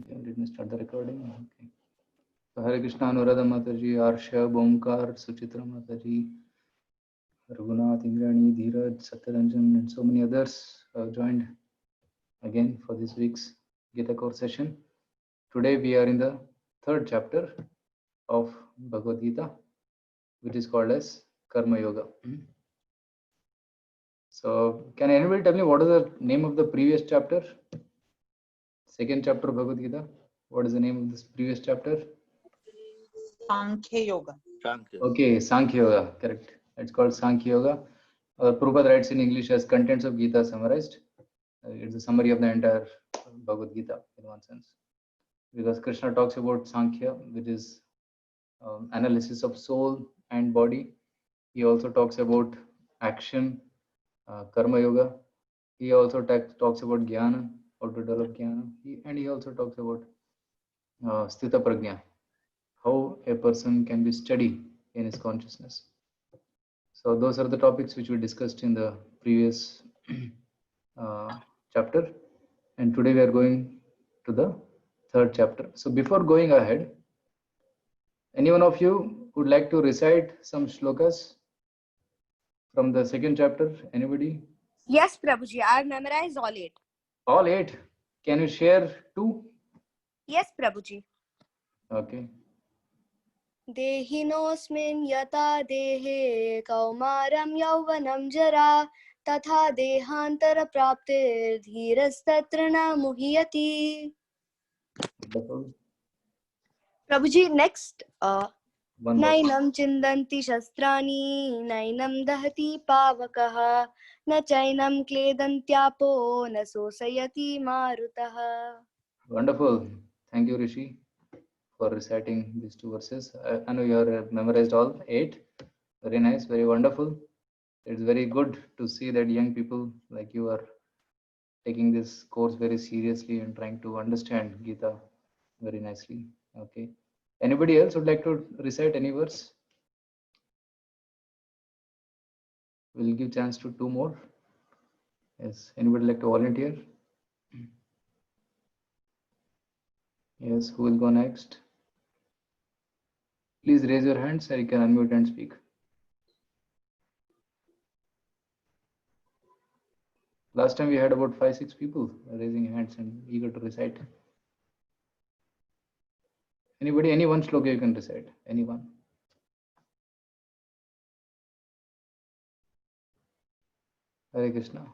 Okay, let me start the recording. Okay. So Hare Krishna, Anuradha Mataji, Arsha, Bomkar, Suchitra Mataji, Raghunath, Indrani, Dheeraj, Satyaranjan, and so many others have joined again for this week's Gita Core session. Today we are in the third chapter of Bhagavad Gita, which is called as Karma Yoga. So, can anybody tell me what is the name of the previous chapter? Second chapter of Bhagavad Gita. What is the name of this previous chapter? Sankhya Yoga. Okay, Sankhya Yoga, correct. It's called Sankhya Yoga. Prabhupada writes in English as contents of Gita summarized. It's a summary of the entire Bhagavad Gita in one sense. Because Krishna talks about Sankhya, which is analysis of soul and body. He also talks about action, Karma Yoga. He also talks about Jnana, how to develop Jnana. And he also talks about Sthita Prajna, how a person can be steady in his consciousness. So those are the topics which we discussed in the previous chapter, and today we are going to the third chapter. So before going ahead, any one of you would like to recite some shlokas from the second chapter? Anybody? Yes, Prabhuji, I have memorized all 8. All 8. Can you share 2? Yes, Prabhuji. Okay. देहिनोऽस्मिन् यथा देहे कौमारं यौवनं जरा तथा देहान्तरप्राप्तिर्धीरस्तत्र न मुह्यति. Wonderful. Prabhuji, next. One more. नैनं चिन्दन्ति शस्त्राणि नैनं दहति पावकः न चैनं क्लेदन्त्यापो न शोषयति मारुतः. Wonderful. Thank you, Rishi, for reciting these 2 verses. I know you have memorized all 8. Very nice, very wonderful. It's very good to see that young people like you are taking this course very seriously and trying to understand Gita very nicely. Okay. Anybody else would like to recite any verse? We'll give chance to 2 more. Yes. Anybody like to volunteer? Yes. Who will go next? Please raise your hands so you can unmute and speak. Last time we had about 5-6 people raising hands and eager to recite. Anybody, any one shloka you can recite? Anyone? Hare Krishna.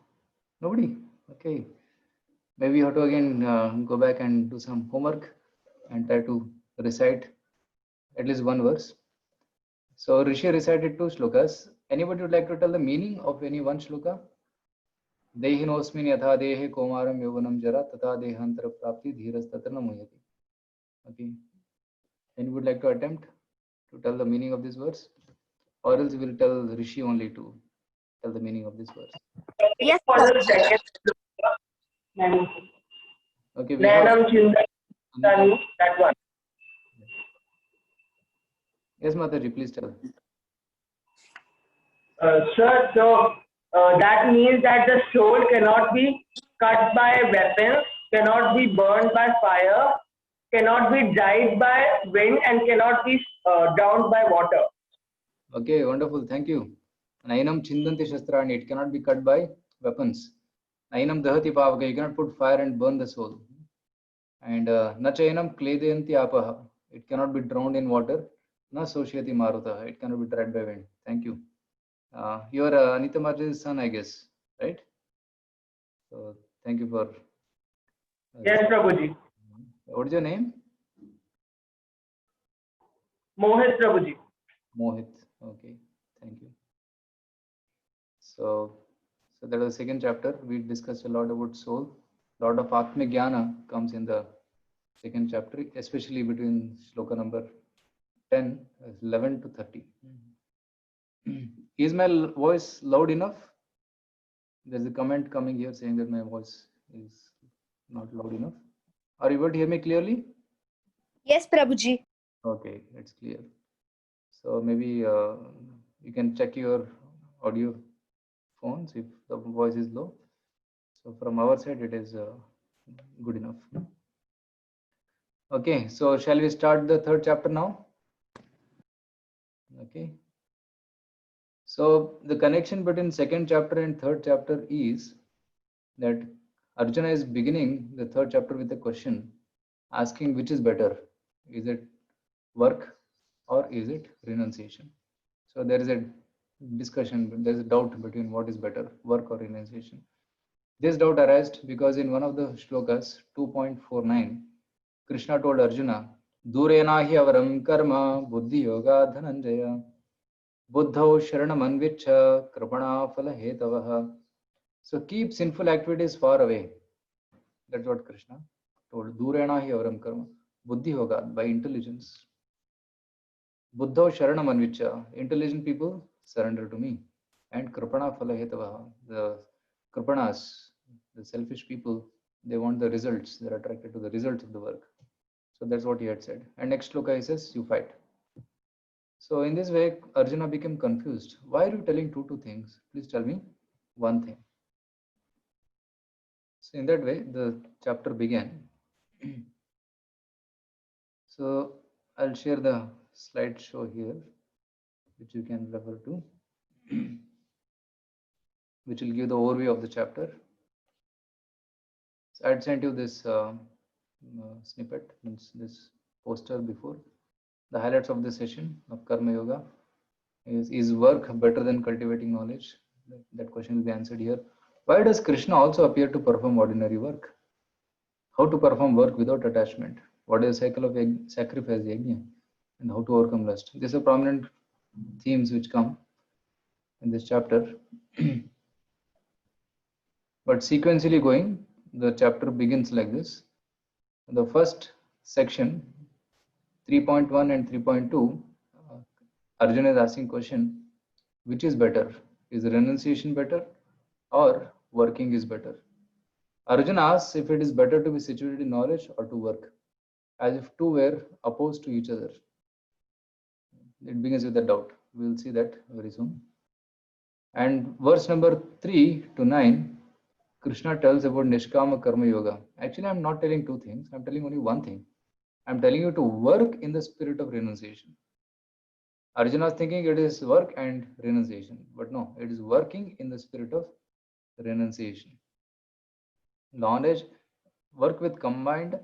Nobody? Okay. Maybe you have to again go back and do some homework and try to recite at least one verse. So Rishi recited 2 shlokas. Anybody would like to tell the meaning of any one shloka? Dehinosmin yatha dehe komaram yovanam jara tata dehantara prapti dhiras tatra namuyati. Okay. Anyone would like to attempt to tell the meaning of this verse? Or else we will tell Rishi only to tell the meaning of this verse. Yes, For the second Okay, we have that one. Yes, Mataji, please tell. Sir, so that means that the soul cannot be cut by weapons, cannot be burned by fire, cannot be dried by wind, and cannot be drowned by water. Okay, wonderful. Thank you. Nainam chindanti shastrani. It cannot be cut by weapons. Nainam dahati pavaka. You cannot put fire and burn the soul. And na chainam kledayanti apaha. It cannot be drowned in water. Na soshiyati maruta. It cannot be dried by wind. Thank you. You are Anita Marj's son, I guess, right? So thank you for. Yes, Prabhuji. What is your name? Mohit Prabhuji. Mohit. Okay, thank you. So that was the second chapter. We discussed a lot about soul. A lot of Atma Jnana comes in the second chapter, especially between shloka number 10, 11 to 30. Is my voice loud enough? There's a comment coming here saying that my voice is not loud enough. Are you able to hear me clearly? Yes, Prabhuji. Okay, it's clear. So maybe you can check your audio phones if the voice is low. So from our side, it is good enough. Okay, so shall we start the third chapter now? Okay. So the connection between second chapter and third chapter is that Arjuna is beginning the third chapter with a question asking which is better. Is it work or is it renunciation? So there is a discussion, there is a doubt between what is better, work or renunciation. This doubt arises because in one of the shlokas, 2.49, Krishna told Arjuna, Durena hi avaram karma buddhi yoga dhananjaya buddhau sharanam kripana phala hetavaha. So keep sinful activities far away. That's what Krishna told. Durena hi avaram karma buddhi yoga, by intelligence. Buddhau sharanam intelligent people surrender to me. And kripana phala hetavaha, the kripanas, the selfish people, they want the results, they're attracted to the results of the work. So that's what he had said. And next shloka he says, you fight. So in this way, Arjuna became confused. Why are you telling two things? Please tell me one thing. So in that way, the chapter began. So I'll share the slideshow here, which you can refer to, which will give the overview of the chapter. So I'd sent you this snippet, means this poster before. The highlights of the session of Karma Yoga is work better than cultivating knowledge? That question will be answered here. Why does Krishna also appear to perform ordinary work? How to perform work without attachment? What is the cycle of sacrifice, yajna, and how to overcome lust? These are prominent themes which come in this chapter. But sequentially going, the chapter begins like this. The first section, 3.1 and 3.2, Arjuna is asking question, which is better? Is renunciation better or working is better? Arjuna asks if it is better to be situated in knowledge or to work, as if two were opposed to each other. It begins with a doubt. We will see that very soon. And verse number 3 to 9, Krishna tells about Nishkama Karma Yoga. Actually, I'm not telling two things. I'm telling only one thing. I'm telling you to work in the spirit of renunciation. Arjuna is thinking it is work and renunciation, but no, it is working in the spirit of renunciation. Knowledge, work combined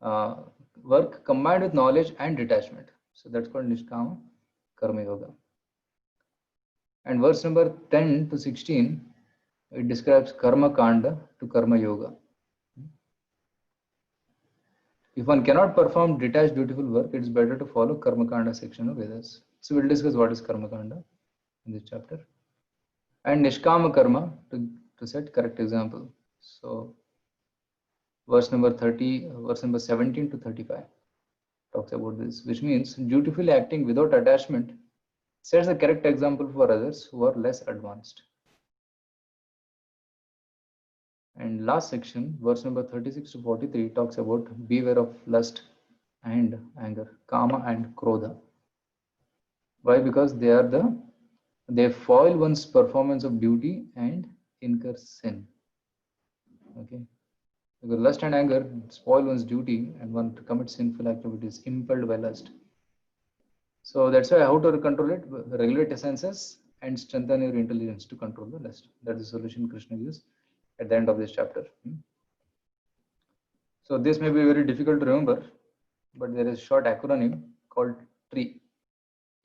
with knowledge and detachment. So that's called Nishkama Karma Yoga. And verse number 10 to 16, it describes Karma Kanda to Karma Yoga. If one cannot perform detached dutiful work, it is better to follow Karma Kanda section of Vedas. So we'll discuss what is Karma Kanda in this chapter. And Nishkama Karma to set correct example. So verse number 17 to 35 talks about this, which means dutifully acting without attachment sets the correct example for others who are less advanced. And last section, verse number 36 to 43, talks about beware of lust and anger, kama and krodha. Why? Because they foil one's performance of duty and incur sin. Okay, because lust and anger spoil one's duty and one commits sinful activities impelled by lust. So that's why how to control it? Regulate the senses and strengthen your intelligence to control the lust. That's the solution Krishna gives at the end of this chapter. So this may be very difficult to remember, but there is a short acronym called TREE.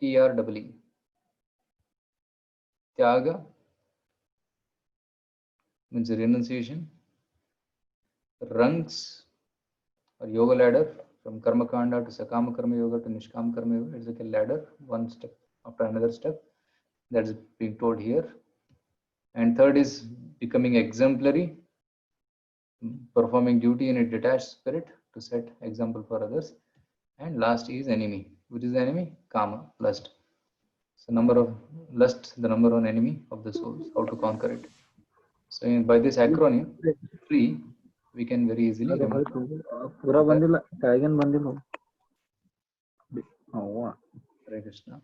TREE. Tyaga means renunciation. Rungs or yoga ladder from Karma Kanda to Sakama Karma Yoga to Nishkama Karma Yoga. It's like a ladder, one step after another step. That's being told here. And third is becoming exemplary, performing duty in a detached spirit to set example for others. And last is enemy. Which is the enemy? Kama, lust. So number of lust, the number one enemy of the souls, how to conquer it. So by this acronym, TREE, we can very easily remember. Hare Krishna.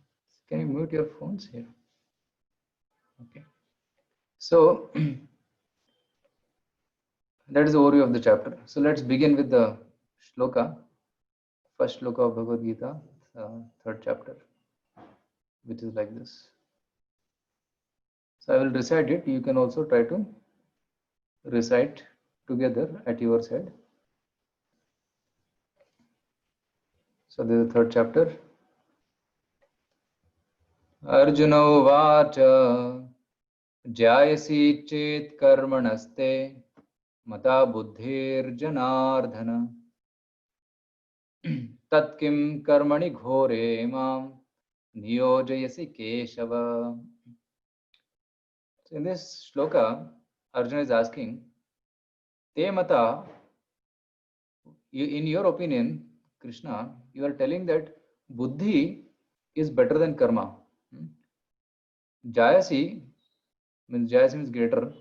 Can you mute your phones here? Okay. So that is the overview of the chapter. So let's begin with the shloka. first sloka of Bhagavad Gita, third chapter, which is like this. So I will recite it. You can also try to recite together at your side. So this is the third chapter. Arjuna uvacha jayasi chet karmanaste mata buddhir janardhana tat kim karmani ghore mam niyojayasi keshava. So in this shloka, Arjuna is asking, Te mata, in your opinion, Krishna, you are telling that buddhi is better than karma. Jayasi means greater.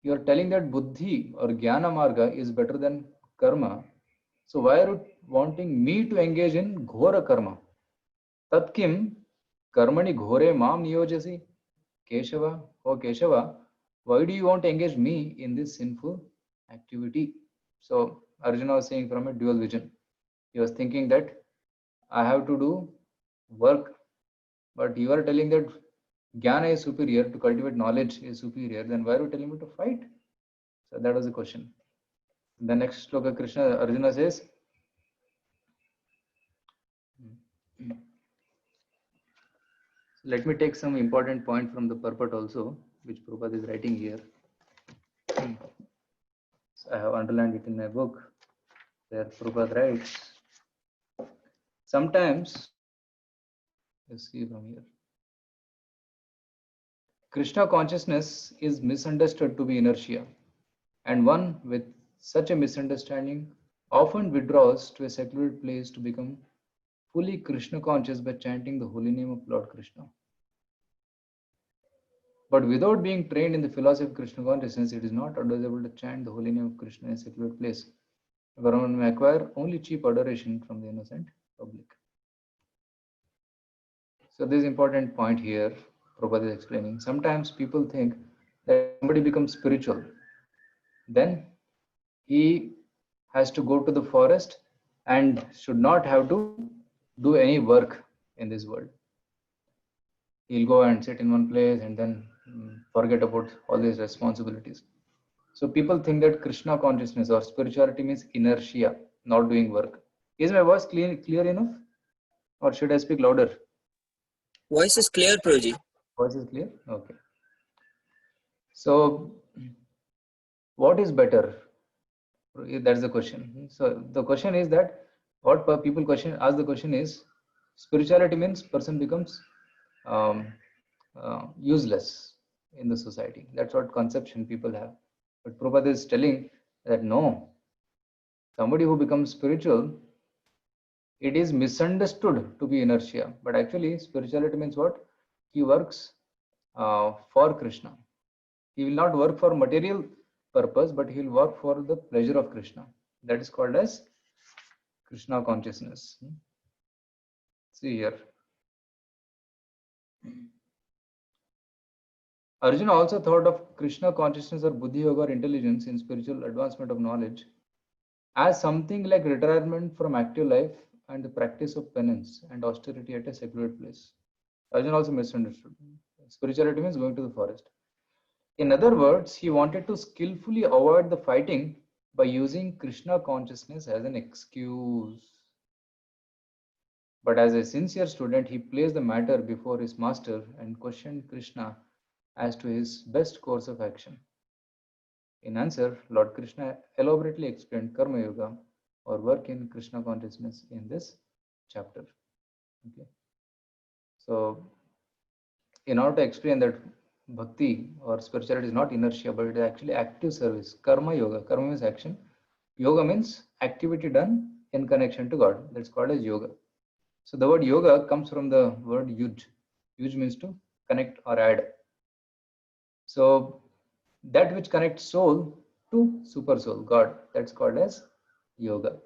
You are telling that buddhi or jnana marga is better than karma. So why are you wanting me to engage in ghora karma? Tat kim karmani ghore mam niyojasi Keshava. Oh Keshava, why do you want to engage me in this sinful activity? So Arjuna was saying from a dual vision. He was thinking that I have to do work, but you are telling that jnana is superior, to cultivate knowledge is superior, then why are you telling me to fight? So that was the question. The next sloka, Arjuna says, let me take some important point from the purport also, which Prabhupada is writing here. So I have underlined it in my book, where Prabhupada writes, sometimes, let's see from here, Krishna consciousness is misunderstood to be inertia, and one with such a misunderstanding often withdraws to a secluded place to become fully Krishna conscious by chanting the holy name of Lord Krishna. But without being trained in the philosophy of Krishna consciousness, it is not advisable to chant the holy name of Krishna in a secluded place, where one may acquire only cheap adoration from the innocent public. So this important point here, Prabhupada is explaining. Sometimes people think that somebody becomes spiritual, then he has to go to the forest and should not have to do any work in this world. He'll go and sit in one place and then forget about all these responsibilities. So people think that Krishna consciousness or spirituality means inertia, not doing work. Is my voice clear enough? Or should I speak louder? Voice is clear, Prabhuji. Voice is clear? Okay. So what is better? That's the question. So the question is that what people ask the question is, spirituality means person becomes useless in the society. That's what conception people have. But Prabhupada is telling that no, somebody who becomes spiritual, it is misunderstood to be inertia. But actually, spirituality means what? He works for Krishna. He will not work for material purpose, but he will work for the pleasure of Krishna. That is called as Krishna consciousness. See here. Arjuna also thought of Krishna consciousness or Buddhi Yoga or intelligence in spiritual advancement of knowledge as something like retirement from active life and the practice of penance and austerity at a secluded place. Arjuna also misunderstood. Spirituality means going to the forest. In other words, he wanted to skillfully avoid the fighting by using Krishna consciousness as an excuse. But as a sincere student, he placed the matter before his master and questioned Krishna as to his best course of action. In answer, Lord Krishna elaborately explained Karma Yoga or work in Krishna consciousness in this chapter. Okay. So, in order to explain that bhakti or spirituality is not inertia, but it is actually active service. Karma Yoga. Karma means action. Yoga means activity done in connection to God. That's called as yoga. So the word yoga comes from the word yuj. Yuj means to connect or add. So that which connects soul to super soul, God, that's called as yoga.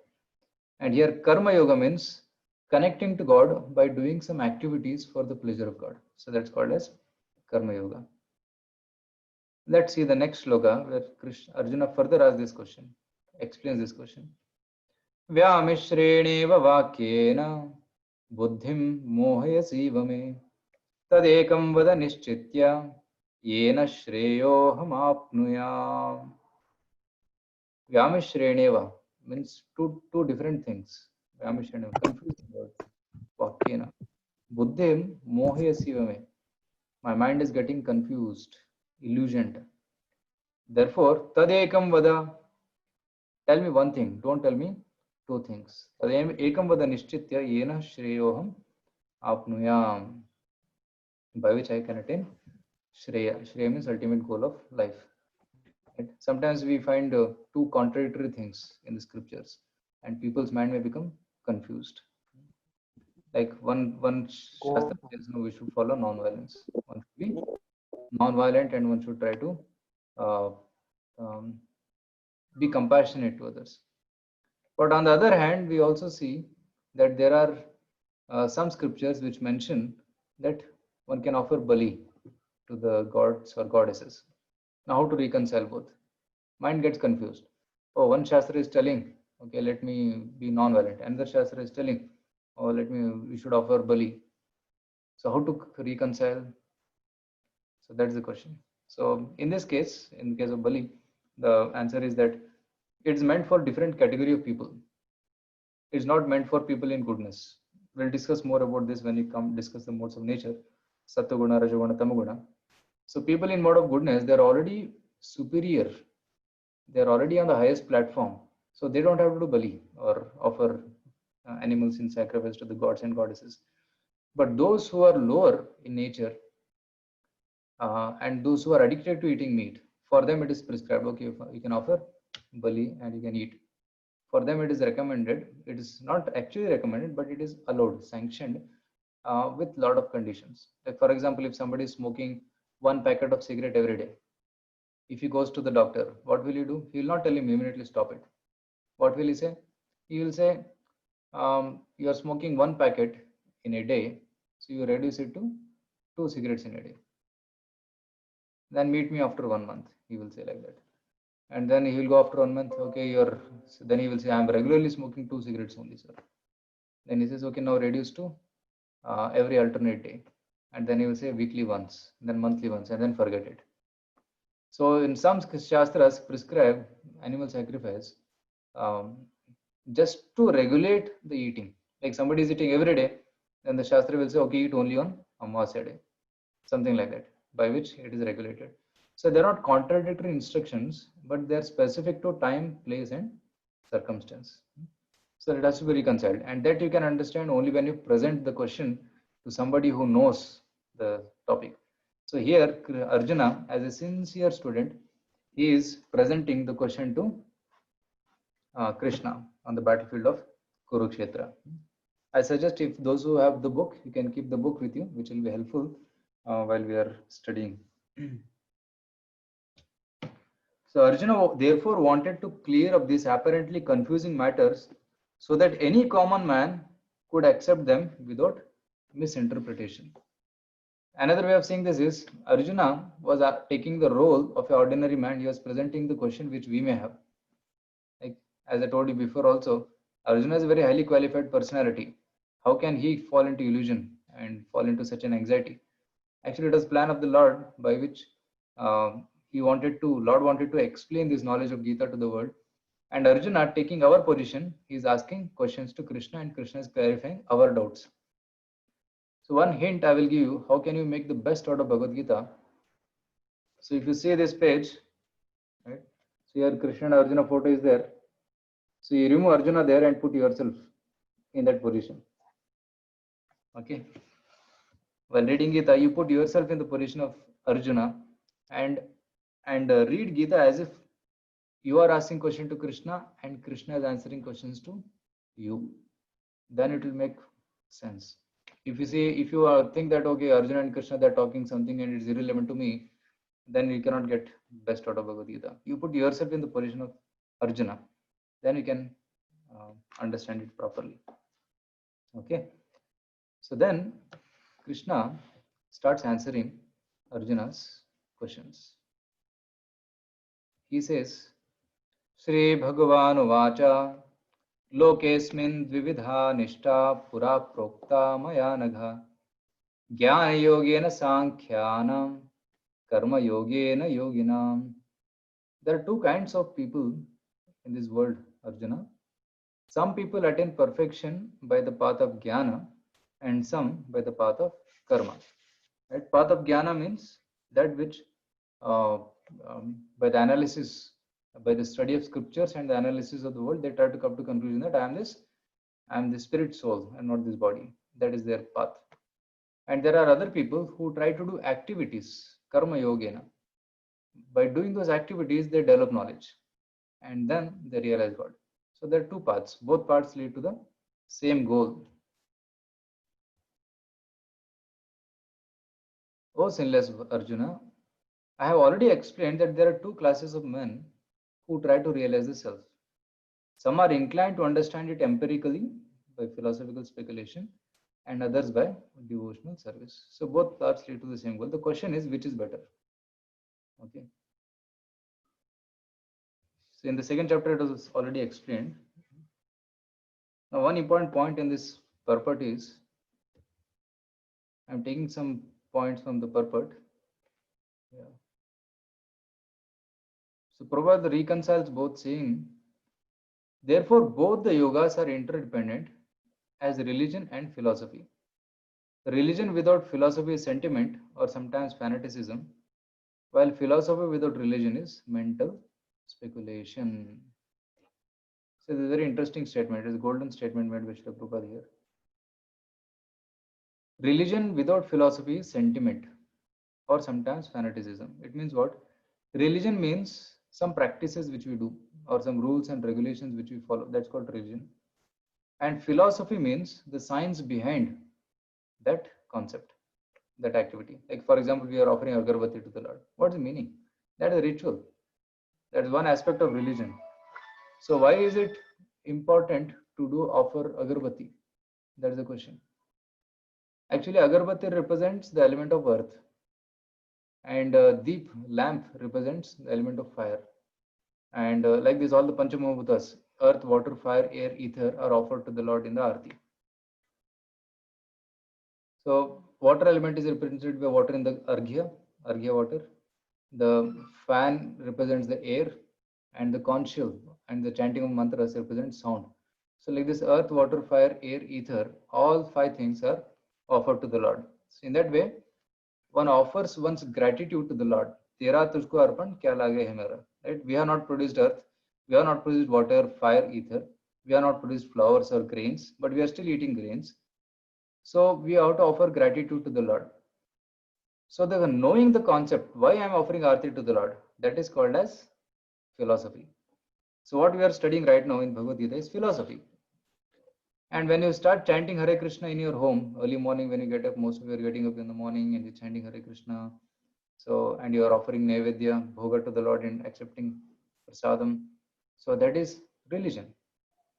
And here karma yoga means connecting to God by doing some activities for the pleasure of God. So that's called as karma yoga. Let's see the next sloka where Arjuna further asks this question, explains this question. व्यामिश्रेणेव वाक्येन बुद्धिं मोहयसीव मे तदेकं वद निश्चित्य येन श्रेयोऽहमाप्नुयाम्. Vyamishreneva means two different things. Vyamishreneva, confusing word. Vakyena. Buddhim mohayasivame. My mind is getting confused, illusioned. Therefore, tadekam vada. Tell me one thing. Don't tell me two things. Tadekam vada nishchitya yena shreyoham apnuyam. By which I can attain Shreya. Shreya means ultimate goal of life. Right? Sometimes we find two contradictory things in the scriptures, and people's mind may become confused. Like one shastra says, no, we should follow non-violence. One should be non-violent, and one should try to uh, be compassionate to others. But on the other hand, we also see that there are some scriptures which mention that one can offer bali to the gods or goddesses. Now, how to reconcile both? Mind gets confused. Oh, one shastra is telling, okay, let me be non-violent. Another shastra is telling, oh, we should offer bali. So how to reconcile? So that's the question. So in this case, in the case of bali, the answer is that it's meant for different category of people. It's not meant for people in goodness. We'll discuss more about this when we come discuss the modes of nature, Sattva-guna, Rajoguna, Tamaguna. So people in mode of goodness, they're already superior. They're already on the highest platform. So they don't have to do bali or offer animals in sacrifice to the gods and goddesses. But those who are lower in nature and those who are addicted to eating meat, for them it is prescribed, okay, you can offer bali and you can eat. For them it is recommended. It is not actually recommended, but it is allowed, sanctioned with lot of conditions. Like for example, if somebody is smoking one packet of cigarette every day, if he goes to the doctor, what will you do? He will not tell him immediately stop it. What will he say? He will say, you are smoking one packet in a day, so you reduce it to 2 cigarettes in a day. Then meet me after 1 month, he will say like that. And then he will go after 1 month, okay, then he will say, I am regularly smoking 2 cigarettes only, sir. Then he says, okay, now reduce to every alternate day. And then he will say weekly once, then monthly once, and then forget it. So in some shastras prescribe animal sacrifice just to regulate the eating. Like somebody is eating every day, then the shastra will say, okay, eat only on Amavasya day, something like that, by which it is regulated. So they're not contradictory instructions, but they're specific to time, place, and circumstance. So it has to be reconciled, and that you can understand only when you present the question to somebody who knows the topic. So here, Arjuna, as a sincere student, he is presenting the question to Krishna on the battlefield of Kurukshetra. I suggest if those who have the book, you can keep the book with you, which will be helpful while we are studying. So Arjuna therefore wanted to clear up these apparently confusing matters so that any common man could accept them without misinterpretation. Another way of saying this is Arjuna was taking the role of an ordinary man. He was presenting the question which we may have. Like, as I told you before also, Arjuna is a very highly qualified personality. How can he fall into illusion and fall into such an anxiety? Actually, it was plan of the Lord by which Lord wanted to explain this knowledge of Gita to the world. And Arjuna, taking our position, he is asking questions to Krishna, and Krishna is clarifying our doubts. So one hint I will give you, how can you make the best out of Bhagavad Gita? So if you see this page, right? So here Krishna and Arjuna photo is there. So you remove Arjuna there and put yourself in that position. Okay. While reading Gita, you put yourself in the position of Arjuna and read Gita as if you are asking question to Krishna and Krishna is answering questions to you. Then it will make sense. If you think that okay, Arjuna and Krishna they're talking something and it's irrelevant to me, then you cannot get best out of Bhagavad Gita. You put yourself in the position of Arjuna, then you can understand it properly. Okay. So then Krishna starts answering Arjuna's questions. He says, Shri Bhagavan Vacha लोकेस्मिन् द्विविधा निष्ठा पुरा प्रोक्ता मया नघ ज्ञानयोगेन सांख्यानां कर्मयोगेन योगिनाम्. There are two kinds of people in this world, Arjuna. Some people attain perfection by the path of jnana and some by the path of karma. Right? Path of jnana means that which uh, by the analysis, by the study of scriptures and the analysis of the world, they try to come to conclusion that I am the spirit soul and not this body. That is their path. And there are other people who try to do activities, karma yogena. By doing those activities, they develop knowledge and then they realize God. So there are two paths. Both paths lead to the same goal. Oh, sinless Arjuna, I have already explained that there are two classes of men who try to realize the self. Some are inclined to understand it empirically by philosophical speculation and others by devotional service. So both paths lead to the same goal. The question is, which is better? Okay. So in the second chapter, it was already explained. Now, one important point in this purport is, I'm taking some points from the purport. Yeah. So Prabhupada reconciles both, saying, therefore, both the yogas are interdependent as religion and philosophy. Religion without philosophy is sentiment or sometimes fanaticism, while philosophy without religion is mental speculation. So this is a very interesting statement. It is a golden statement made by Srila Prabhupada here. Religion without philosophy is sentiment or sometimes fanaticism. It means what? Religion means some practices which we do or some rules and regulations which we follow. That's called religion. And philosophy means the science behind that concept, that activity. Like for example, we are offering agarbatti to the Lord. What's the meaning? That is a ritual. That is one aspect of religion. So why is it important to do offer agarbatti? That is the question. Actually, agarbatti represents the element of earth, and deep lamp represents the element of fire. And like this, all the Panchamahabhutas, earth, water, fire, air, ether, are offered to the Lord in the Aarti. So water element is represented by water in the Arghya water. The fan represents the air, and the conch shell and the chanting of mantras represents sound. So like this, earth, water, fire, air, ether, all five things are offered to the Lord. So in that way, one offers one's gratitude to the Lord. Tera tujhko arpan kya lage hai mera. Right? We have not produced earth, we have not produced water, fire, ether, we have not produced flowers or grains, but we are still eating grains. So we have to offer gratitude to the Lord. So the knowing the concept, why I am offering Aarti to the Lord, that is called as philosophy. So what we are studying right now in Bhagavad Gita is philosophy. And when you start chanting Hare Krishna in your home, early morning when you get up, most of you are getting up in the morning and you're chanting Hare Krishna. So, and you are offering Naivedya, Bhoga to the Lord and accepting Prasadam. So that is religion.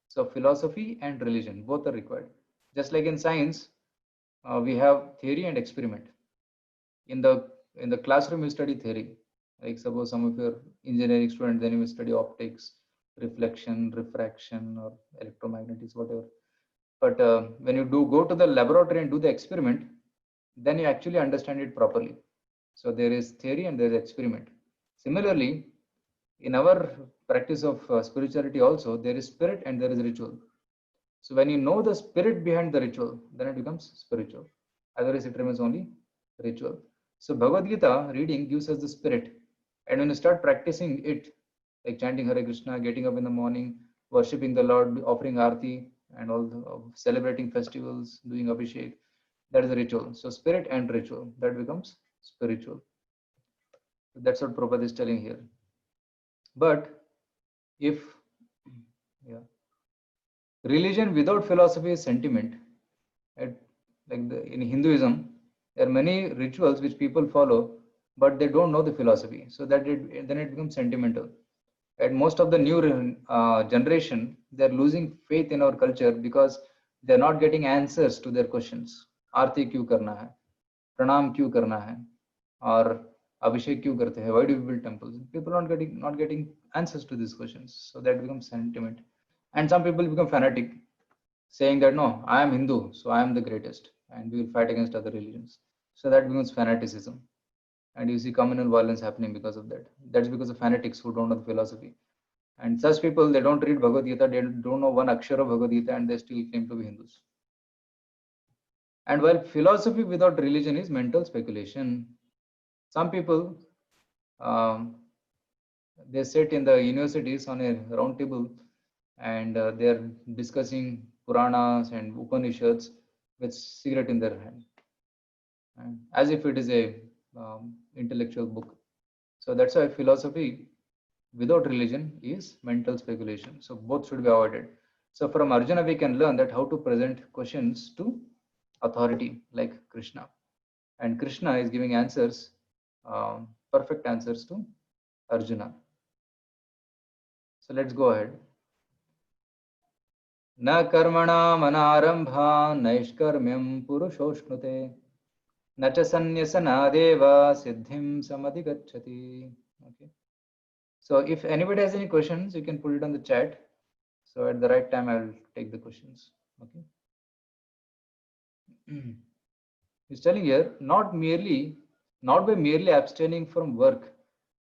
So philosophy and religion, both are required. Just like in science, we have theory and experiment. In the classroom, you study theory. Like suppose some of your engineering students, then you will study optics, reflection, refraction, or electromagnetics, whatever. But when you go to the laboratory and do the experiment, then you actually understand it properly. So there is theory and there is experiment. Similarly, in our practice of spirituality also, there is spirit and there is ritual. So when you know the spirit behind the ritual, then it becomes spiritual. Otherwise, it remains only ritual. So Bhagavad Gita reading gives us the spirit. And when you start practicing it, like chanting Hare Krishna, getting up in the morning, worshipping the Lord, offering Aarti, and all the, celebrating festivals, doing Abhishek, that is a ritual. So spirit and ritual, that becomes spiritual. That's what Prabhupada is telling here. But if religion without philosophy is sentiment, like in Hinduism, there are many rituals which people follow, but they don't know the philosophy. So that then it becomes sentimental. And most of the new generation, they're losing faith in our culture because they're not getting answers to their questions. Aarti kyun karna hai? Pranam kyun karna hai? Or Abhishek kyun karte hai? Why do we build temples? People are not getting answers to these questions. So that becomes sentiment. And some people become fanatic, saying that no, I am Hindu, so I am the greatest, and we will fight against other religions. So that becomes fanaticism. And you see communal violence happening because of that. That's because of fanatics who don't know the philosophy. And such people, they don't read Bhagavad Gita, they don't know one akshara of Bhagavad Gita, and they still claim to be Hindus. And while philosophy without religion is mental speculation, some people, they sit in the universities on a round table and they're discussing Puranas and Upanishads with cigarette in their hand, and as if it is a intellectual book. So that's why philosophy without religion is mental speculation. So both should be avoided. So from Arjuna, we can learn that how to present questions to authority like Krishna. And Krishna is giving answers, perfect answers to Arjuna. So let's go ahead. Na karmana manarambha naishkarmyam purushoshnute na cha sanyasana deva siddhim samadhigacchati. Okay. So if anybody has any questions, you can put it on the chat. So at the right time, I will take the questions. Okay. He's telling here, not by merely abstaining from work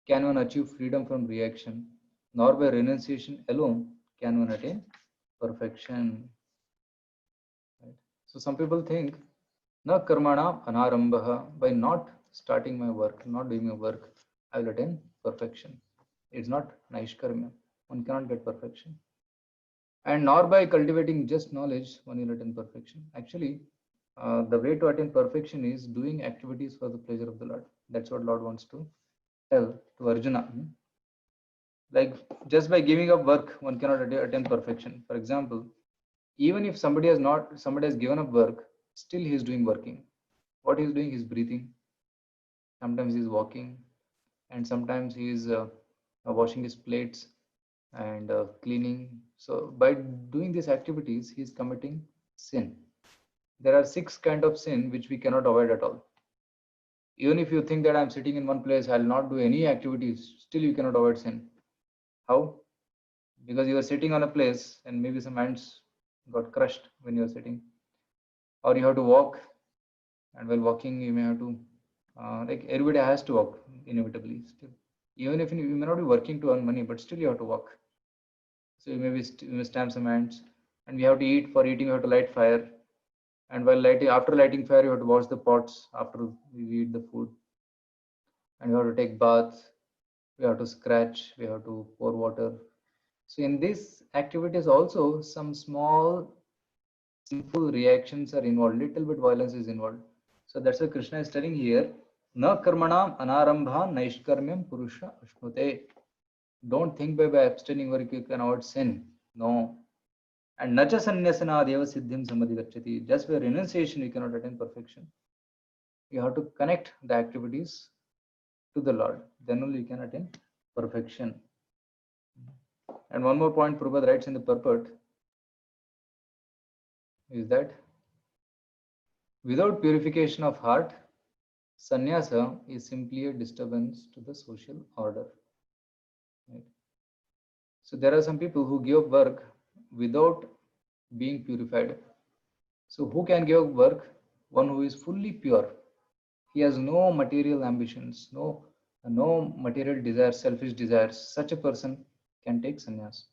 can one achieve freedom from reaction, nor by renunciation alone can one attain perfection. Right? So some people think, na karmana anarambha, by not starting my work, not doing my work, I will attain perfection. It's not naishkarmya. One cannot get perfection. And nor by cultivating just knowledge, one will attain perfection. Actually, the way to attain perfection is doing activities for the pleasure of the Lord. That's what Lord wants to tell to Arjuna. Like just by giving up work, one cannot attain perfection. For example, even if somebody has given up work, still he is doing working. What he is doing is breathing. Sometimes he is walking, and sometimes he is washing his plates and cleaning. So by doing these activities, he is committing sin. There are 6 kinds of sin which we cannot avoid at all. Even if you think that I'm sitting in one place, I'll not do any activities, still you cannot avoid sin. How? Because you are sitting on a place and maybe some ants got crushed when you are sitting, or you have to walk, and while walking you may have to like everybody has to walk inevitably. Still, even if you may not be working to earn money, but still you have to walk. So you may stamp some ants, and we have to eat. For eating, you have to light fire, and while after lighting fire, you have to wash the pots after we eat the food, and you have to take bath. We have to scratch. We have to pour water. So in these activities also some small sinful reactions are involved, little bit violence is involved. So that's what Krishna is telling here. Na karmanam anarambha naishkarmyam purusha ashnute. Don't think by abstaining work you can avoid sin. No. And nacha sanyasana deva siddhim samadhigacchati. Just by renunciation you cannot attain perfection. You have to connect the activities to the Lord. Then only you can attain perfection. And one more point Prabhupada writes in the purport is that without purification of heart, sannyasa is simply a disturbance to the social order. Right? So there are some people who give up work without being purified. So who can give up work? One who is fully pure. He has no material ambitions, no material desires, selfish desires. Such a person can take sannyas.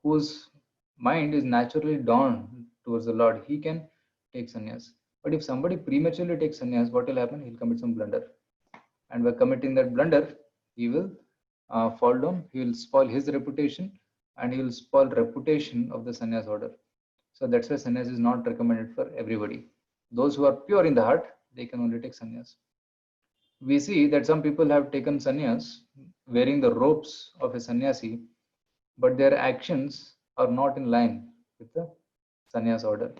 Whose mind is naturally drawn towards the Lord, he can take sannyas. But if somebody prematurely takes sannyas, what will happen? He'll commit some blunder. And by committing that blunder, he will fall down, he will spoil his reputation, and he will spoil reputation of the sannyas order. So that's why sannyas is not recommended for everybody. Those who are pure in the heart, they can only take sannyas. We see that some people have taken sannyas wearing the robes of a sannyasi, but their actions are not in line with the sannyas order.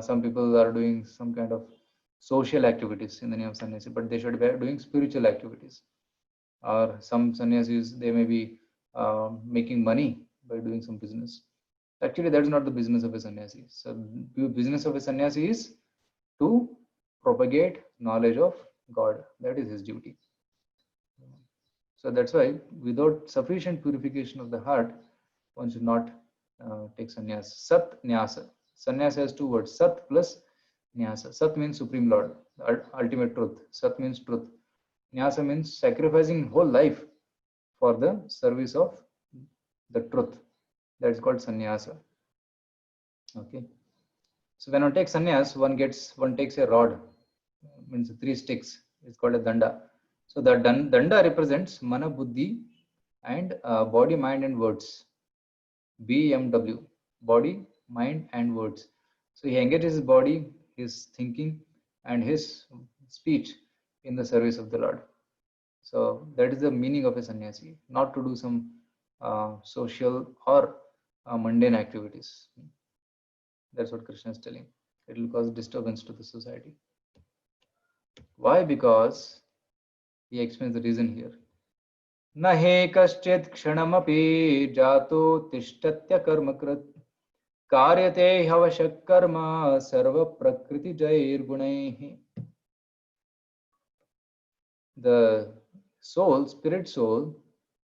Some people are doing some kind of social activities in the name of sannyasi, but they should be doing spiritual activities. Or some sannyasis, they may be making money by doing some business. Actually, that is not the business of a sannyasi. So the business of a sannyasi is to propagate knowledge of God. That is his duty. So that's why without sufficient purification of the heart, one should not take sannyas. Sat Nyasa. Sannyas has two words, Sat plus Nyasa. Sat means Supreme Lord, ultimate truth. Sat means truth. Nyasa means sacrificing whole life for the service of the truth. That is called sannyasa. Okay. So when one takes sannyas, one takes a rod, means 3 sticks. It's called a danda. So the danda represents mana, buddhi, and body, mind, and words. BMW, body, mind, and words. So he engages his body, his thinking, and his speech in the service of the Lord. So that is the meaning of a sannyasi, not to do some social or mundane activities. That's what Krishna is telling. It will cause disturbance to the society. Why? Because he explains the reason here. Nahe kaschit kshanamapi jato tishtatya karmakrat karyate havashak karma sarva prakriti jair gunaihi. The soul, spirit soul,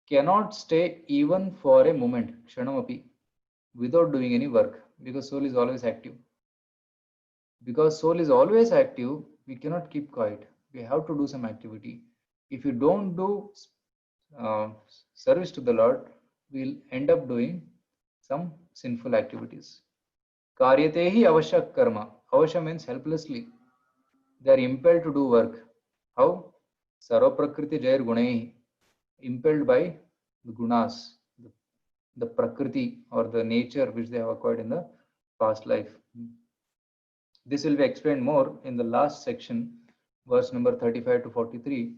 cannot stay even for a moment, kshanamapi, without doing any work, because soul is always active. Because soul is always active, we cannot keep quiet. We have to do some activity. If you don't do service to the Lord, we'll end up doing some sinful activities. Karyatehi avashak karma. Avasha means helplessly. They are impelled to do work. How? Sarva prakriti jair gunaihi. Impelled by the gunas, the prakriti or the nature which they have acquired in the past life. This will be explained more in the last section, verse number 35 to 43,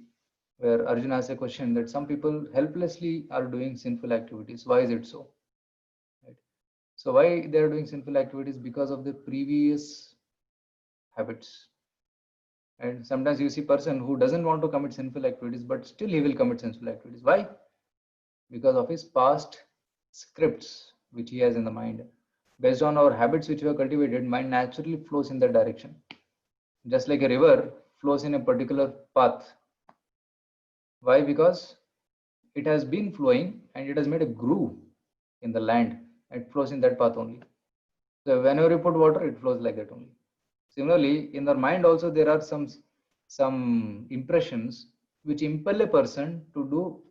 where Arjuna asks a question that some people helplessly are doing sinful activities. Why is it so? Right? So why they are doing sinful activities? Because of the previous habits. And sometimes you see a person who doesn't want to commit sinful activities, but still he will commit sinful activities. Why? Because of his past scripts which he has in the mind. Based on our habits which we have cultivated, mind naturally flows in that direction. Just like a river flows in a particular path. Why? Because it has been flowing and it has made a groove in the land. It flows in that path only. So whenever you put water, it flows like that only. Similarly, in our mind also there are some impressions which impel a person to do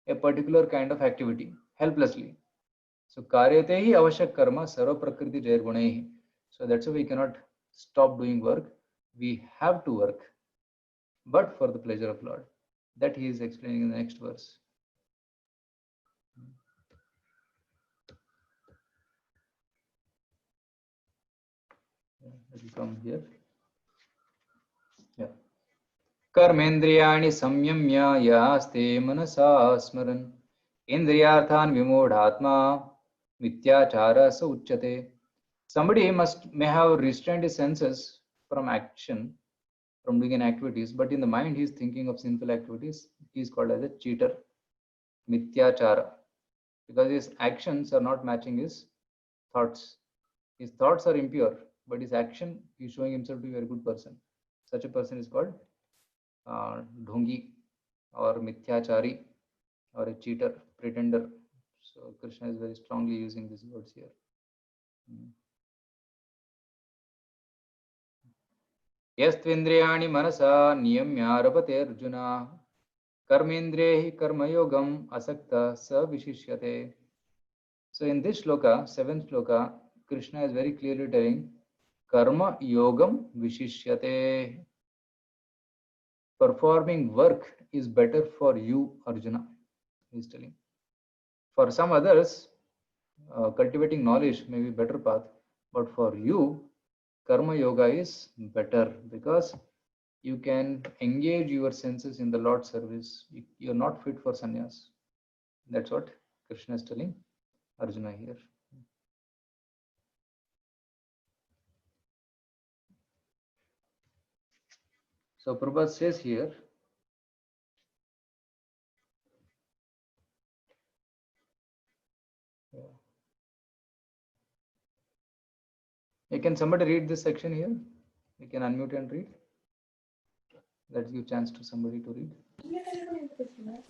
a particular kind of activity helplessly. So karyatehi avashak karma sarva prakriti jair gunaihi. So that's why we cannot stop doing work. We have to work, but for the pleasure of Lord. That he is explaining in the next verse. Let me come here. Yeah. Karmendriyani samyamya yaste manasa smaran indriyarthan vimodhatma mityachara sa uchyate. Somebody may have restrained his senses from action, from doing any activities, but in the mind he is thinking of sinful activities. He is called as a cheater, mityachara, because his actions are not matching his thoughts. His thoughts are impure, but his action, he is showing himself to be a very good person. Such a person is called dhongi or mithyachari or a cheater, pretender. So Krishna is very strongly using these words here. Yastvindriyani manasa niyamyarapate arjuna karmendrehi karmayogam asakta sa vishishyate. So in this shloka, 7th shloka, Krishna is very clearly telling karma yogam vishishyate. Performing work is better for you, Arjuna. He is telling. For some others, cultivating knowledge may be better path, but for you, karma yoga is better because you can engage your senses in the Lord's service. You are not fit for sannyas. That's what Krishna is telling Arjuna here. So Prabhupada says here, can somebody read this section here? We can unmute and read. Let's give chance to somebody to read.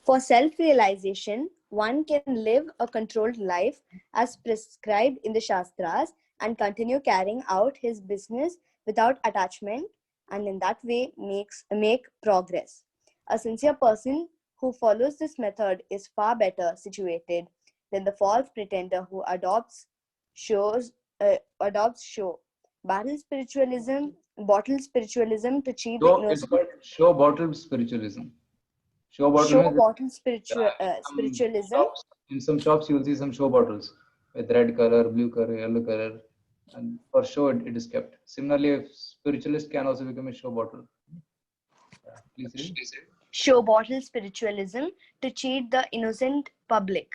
For self-realization, one can live a controlled life as prescribed in the Shastras and continue carrying out his business without attachment, and in that way make progress. A sincere person who follows this method is far better situated than the false pretender who adopts show. Bottle spiritualism to cheat the So it's innocent. called show bottle spiritualism. Show bottle Show means bottle some spiritualism. shops, in some shops you will see some show bottles with red color, blue color, yellow color, and for show it is kept. Similarly, a spiritualist can also become a show bottle. Please read. Show bottle spiritualism to cheat the innocent public.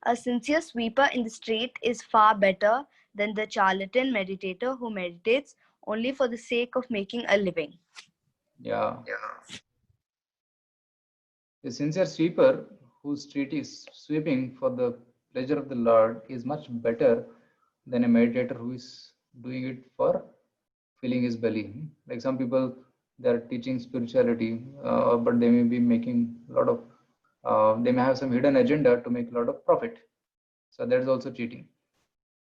A sincere sweeper in the street is far better than the charlatan meditator who meditates only for the sake of making a living. Yeah. A sincere sweeper whose street is sweeping for the pleasure of the Lord is much better than a meditator who is doing it for filling his belly. Like some people, they are teaching spirituality, but they may be making a lot of, they may have some hidden agenda to make a lot of profit. So that is also cheating.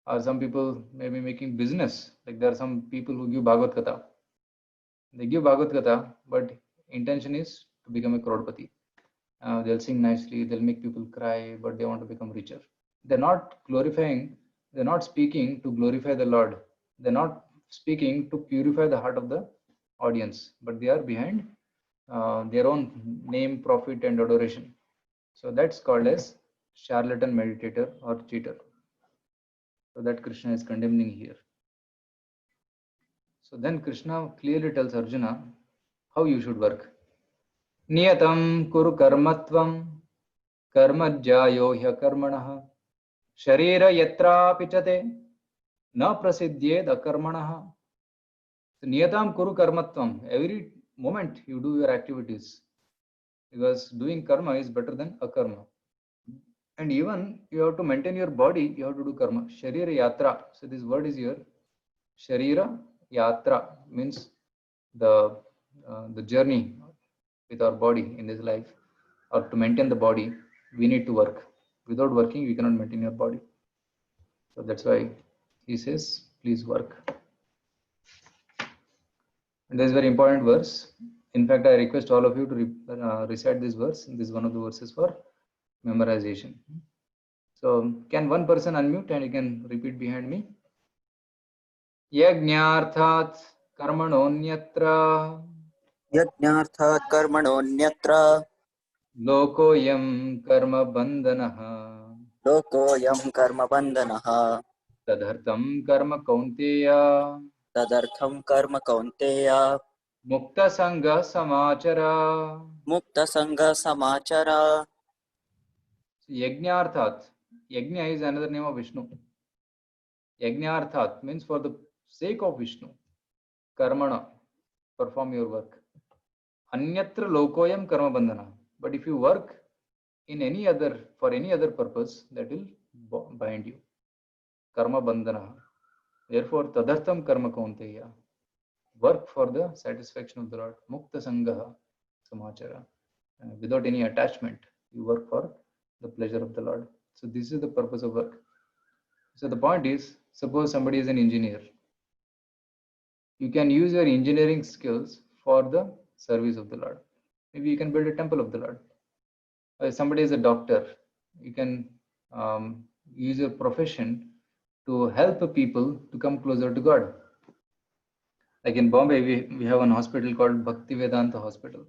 Or some people may be making business. Like there are some people who give Bhagavad Gita. They give Bhagavad Gita, but intention is to become a crorepati. They'll sing nicely, they'll make people cry, but they want to become richer. They're not glorifying, they're not speaking to glorify the Lord. They're not speaking to purify the heart of the audience, but they are behind their own name, profit, and adoration. So that's called as charlatan meditator or cheater. So that Krishna is condemning here. So then Krishna clearly tells Arjuna how you should work. Niyatam kuru karmatvam karmajjayo hyakarmanah sharira yatra pichate na prasidyed akarmanah. So niyatam kuru karmatvam. Every moment you do your activities, because doing karma is better than akarma. And even you have to maintain your body, you have to do karma. Sharira yatra. So this word is here. Sharira yatra means the journey with our body in this life, or to maintain the body, we need to work. Without working, we cannot maintain your body. So that's why he says, please work. And there's a very important verse. In fact, I request all of you to recite this verse. This is one of the verses for memorization. So can one person unmute and you can repeat behind me? Yajñarthat karmanonyatra यज्ञार्थात् कर्मणोऽन्यत्र लोकोऽयं कर्म बन्धनः लोकोऽयं कर्मबन्धनः तदर्थं कर्म कौन्तेय तदर्थं कर्म कौन्तेय मुक्तसंगः समाचर. मुक्तसङ्गसमाचर. Yajñarthat. Yajna is another name of Vishnu. Yajñarthat means for the sake of Vishnu. Karmana, perform your work. Anyatra lokoyam karma bandhana. But if you work in any other, for any other purpose, that will bind you. Karma bandhana. Therefore, tadartham karma kaunteya. Work for the satisfaction of the Lord. Mukta sangaha samachara. Without any attachment, you work for the pleasure of the Lord. So this is the purpose of work. So the point is, suppose somebody is an engineer. You can use your engineering skills for the service of the Lord. Maybe you can build a temple of the Lord. Or if somebody is a doctor, you can use your profession to help people to come closer to God. Like in Bombay, we have an hospital called Bhakti Vedanta Hospital,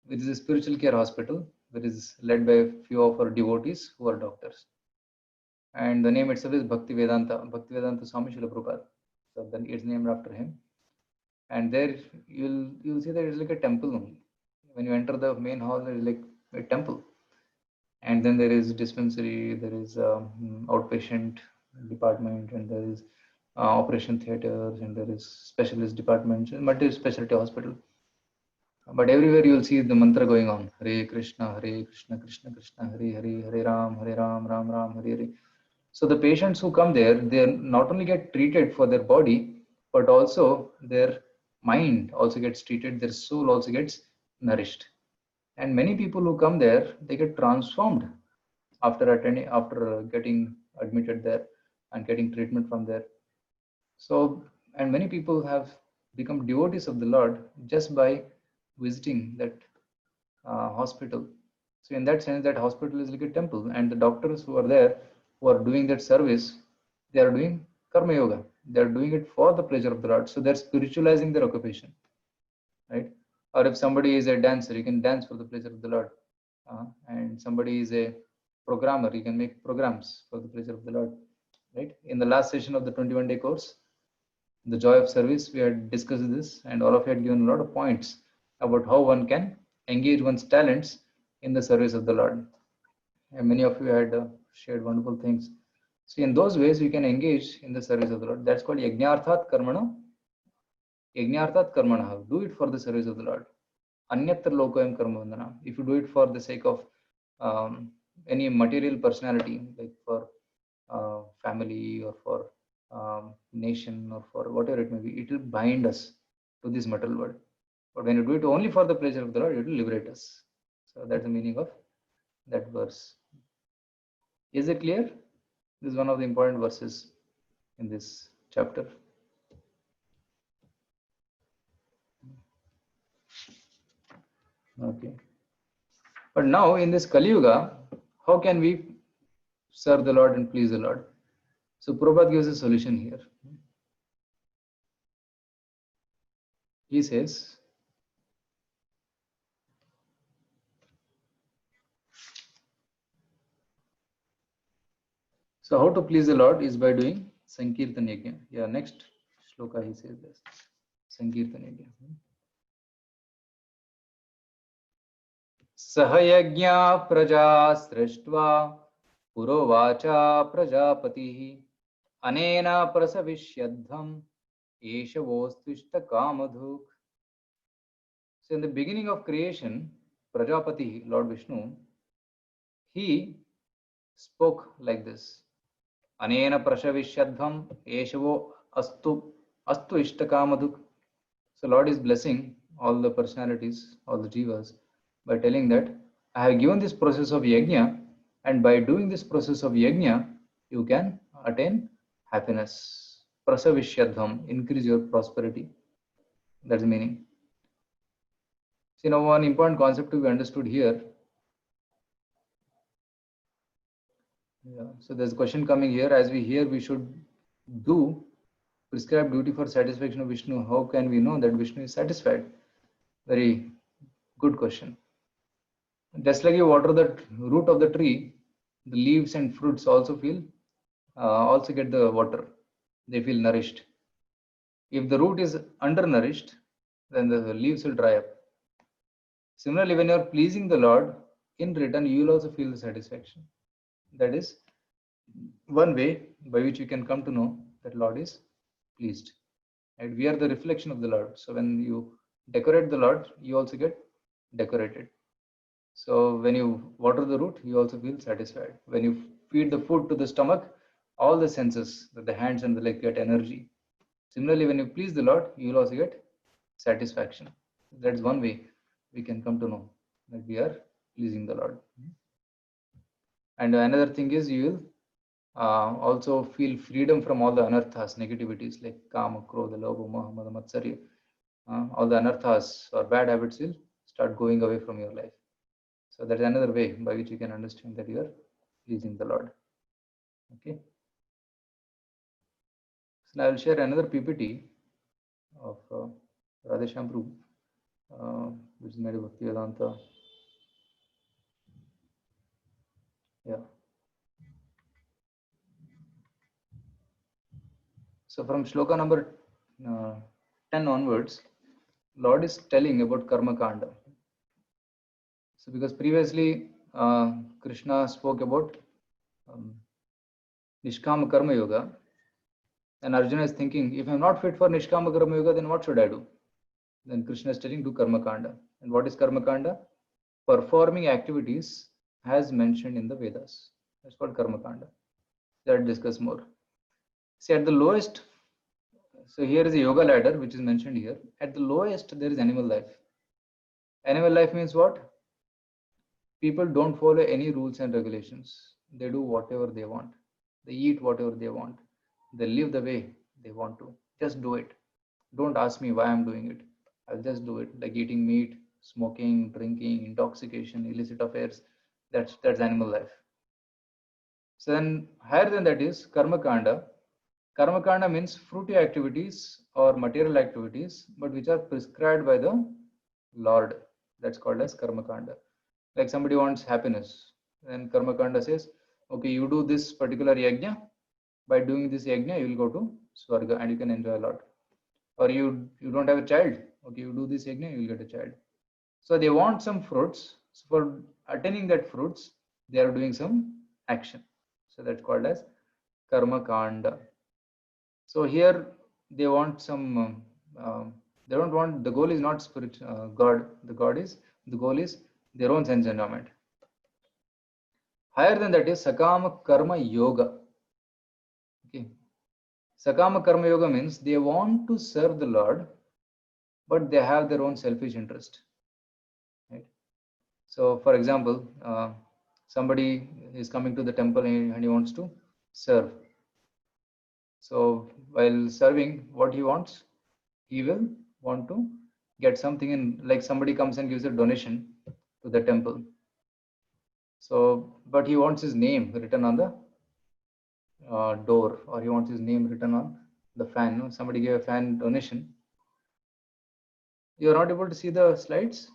which is a spiritual care hospital that is led by a few of our devotees who are doctors. And the name itself is Bhakti Vedanta Swami Srila Prabhupada. So then it's named after him. And there you'll see that it's like a temple only. When you enter the main hall, it's like a temple. And then there is dispensary, there is outpatient department, and there is operation theaters, and there is specialist departments, multi-specialty hospital. But everywhere you will see the mantra going on. Hare Krishna, Krishna Krishna, Hare Hare, Hare Ram, Ram Ram, Hare Hare. So the patients who come there, they not only get treated for their body, but also their mind also gets treated, their soul also gets nourished. And many people who come there, they get transformed after getting admitted there and getting treatment from there. So, and many people have become devotees of the Lord just by visiting that hospital. So in that sense, that hospital is like a temple, and the doctors who are there, who are doing that service, they are doing karma yoga. They are doing it for the pleasure of the Lord. So they're spiritualizing their occupation, right? Or if somebody is a dancer, you can dance for the pleasure of the Lord. And somebody is a programmer, you can make programs for the pleasure of the Lord, right? In the last session of the 21-day course, the joy of service, we had discussed this, and all of you had given a lot of points about how one can engage one's talents in the service of the Lord. And many of you had shared wonderful things. So in those ways, we can engage in the service of the Lord. That's called yajnarthat karmana. Yajnarthat karmana. Do it for the service of the Lord. Anyatra lokoyam karma vandana. If you do it for the sake of any material personality, like for family or for nation or for whatever it may be, it will bind us to this material world. But when you do it only for the pleasure of the Lord, it will liberate us. So that's the meaning of that verse. Is it clear? This is one of the important verses in this chapter. Okay. But now in this Kali Yuga, how can we serve the Lord and please the Lord? So Prabhupada gives a solution here. He says, so how to please the Lord is by doing Sankirtan Yajna. Yeah, next shloka he says this. Sankirtan Yajna. Sahayajna praja srishtva purovacha prajapatihi anena prasavishyadham eshavostishta kamadhuk. So in the beginning of creation, Prajapati, Lord Vishnu, he spoke like this. Anena prashavishyadham eshavo astu ishtakamadhuk. So Lord is blessing all the personalities, all the jivas, by telling that I have given this process of yajna, and by doing this process of yajna, you can attain happiness. Prasavishyadham, increase your prosperity. That's the meaning. So, one important concept to be understood here. Yeah. So there's a question coming here. As we hear, we should do prescribed duty for satisfaction of Vishnu. How can we know that Vishnu is satisfied? Very good question. Just like you water the root of the tree, the leaves and fruits also also get the water. They feel nourished. If the root is undernourished, then the leaves will dry up. Similarly, when you are pleasing the Lord, in return, you will also feel the satisfaction. That is one way by which you can come to know that Lord is pleased. And we are the reflection of the Lord. So when you decorate the Lord, you also get decorated. So when you water the root, you also feel satisfied. When you feed the food to the stomach, all the senses, the hands and the leg get energy. Similarly, when you please the Lord, you will also get satisfaction. That's one way we can come to know that we are pleasing the Lord. And another thing is you will also feel freedom from all the anarthas, negativities like kama, krodha, lobha, moha, mada, matsarya. All the anarthas or bad habits will start going away from your life. So that's another way by which you can understand that you are pleasing the Lord. Okay. So now I will share another PPT of Radheshyam Prabhu, which is made of Bhaktivedanta. Yeah. So from shloka number 10 onwards, Lord is telling about Karma Kanda. So because previously Krishna spoke about Nishkama Karma Yoga, and Arjuna is thinking, if I am not fit for Nishkama Karma Yoga, then what should I do? Then Krishna is telling, do Karma Kanda. And what is Karma Kanda? Performing activities as mentioned in the Vedas. That's called Karma Kanda. That discuss more. See, at the lowest, so here is a yoga ladder which is mentioned here. At the lowest, there is animal life. Animal life means what? People don't follow any rules and regulations. they do whatever they want, they eat whatever they want, they live the way they want to. Just do it. Don't ask me why I'm doing it. I'll just do it. Like eating meat, smoking, drinking, intoxication, illicit affairs. That's animal life. So then higher than that is karma kanda. Karma kanda means fruity activities or material activities, but which are prescribed by the Lord. That's called as karma kanda. Like somebody wants happiness, then karma kanda says, okay, you do this particular yajna. By doing this yajna, you will go to Swarga and you can enjoy a lot. Or you don't have a child, okay, you do this yajna, you will get a child. So they want some fruits. So for attaining that fruits, they are doing some action. So that's called as karma kanda. So here they want some. They don't want. The goal is not spirit. God. The goal is their own sense enjoyment. Higher than that is sakama karma yoga. Okay. Sakama karma yoga means they want to serve the Lord, but they have their own selfish interest. Right. So, for example, somebody is coming to the temple and he wants to serve. So while serving, what he wants, he will want to get something in, like somebody comes and gives a donation to the temple. So, but he wants his name written on the door, or he wants his name written on the fan. No? Somebody gave a fan donation. You are not able to see the slides?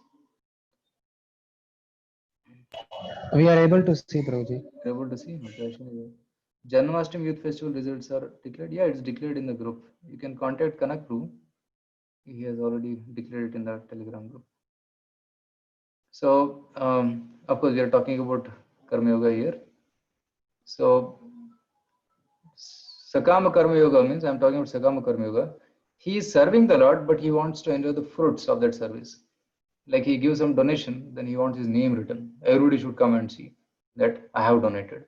We are able to see, Prabhuji. Able to see? Janmashtami Youth Festival results are declared. Yeah, it's declared in the group. You can contact Kanak Prabhu. He has already declared it in the Telegram group. So, of course, we are talking about Karma Yoga here. So, Sakama Karma Yoga means, I'm talking about Sakama Karma Yoga. He is serving the Lord, but he wants to enjoy the fruits of that service. Like he gives some donation, then he wants his name written. Everybody should come and see that I have donated.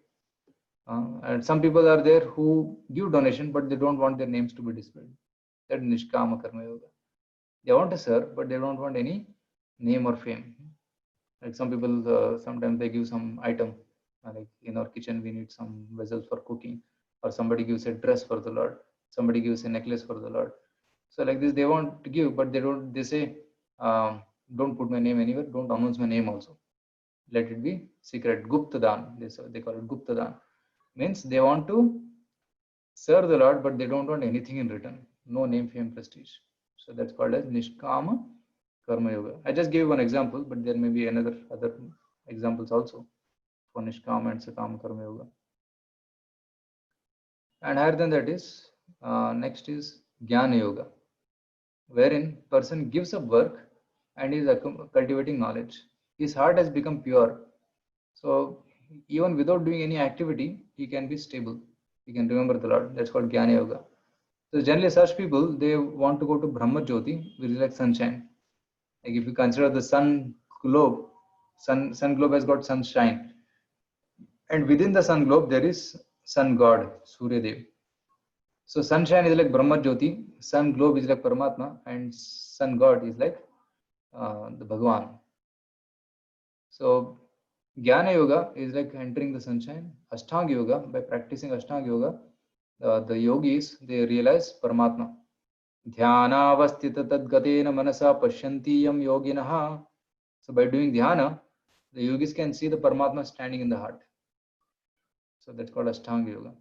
And some people are there who give donation, but they don't want their names to be displayed. That is Nishkama Karma Yoga. They want to serve, but they don't want any name or fame. Like some people, sometimes they give some item, like in our kitchen we need some vessels for cooking, or somebody gives a dress for the Lord, somebody gives a necklace for the Lord. So like this, they want to give, but they don't. They say, don't put my name anywhere. Don't announce my name also. Let it be secret. Gupta Dan. They call it Gupta Dan. Means they want to serve the Lord, but they don't want anything in return. No name, fame, prestige. So that's called as Nishkama Karma Yoga. I just gave one example, but there may be other examples also for Nishkama and Sakama Karma Yoga. And higher than that is, next is Jnana Yoga, wherein person gives up work and is cultivating knowledge. His heart has become pure. So even without doing any activity, he can be stable. He can remember the Lord. That's called Jnana Yoga. So generally such people, they want to go to Brahma Jyoti, which is like sunshine. Like if you consider the sun globe has got sunshine. And within the sun globe, there is sun god, Surya Dev. So sunshine is like Brahma Jyoti, sun globe is like Paramatma, and sun god is like the Bhagavan. So Jnana Yoga is like entering the sunshine. Ashtanga Yoga, by practicing Ashtanga Yoga, the yogis, they realize Paramatma. Dhyana avastita tadgatena manasa pashyantiyam yoginaha. So by doing dhyana, the yogis can see the Paramatma standing in the heart. So that's called Ashtanga Yoga.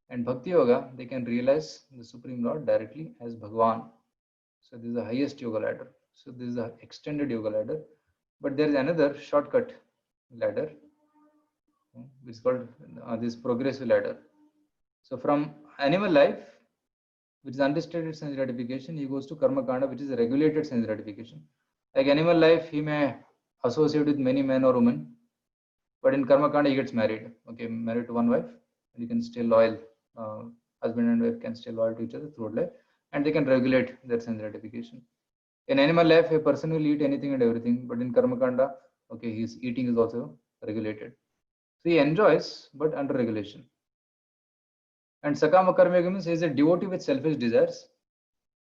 And Bhakti Yoga, they can realize the Supreme Lord directly as Bhagavan. So this is the highest yoga ladder. So this is the extended yoga ladder. But there is another shortcut ladder, which is called this progressive ladder. So from animal life, which is unrestricted sense gratification, he goes to Karma Kanda, which is a regulated sense gratification. Like animal life, he may associate with many men or women, but in Karma Kanda, he gets married. Okay, married to one wife, and he can stay loyal. Husband and wife can stay loyal to each other throughout life, and they can regulate their sense gratification. In animal life, a person will eat anything and everything, but in Karma Kanda, okay, his eating is also regulated. So he enjoys, but under regulation. And Sakama Karma Yoga means he is a devotee with selfish desires,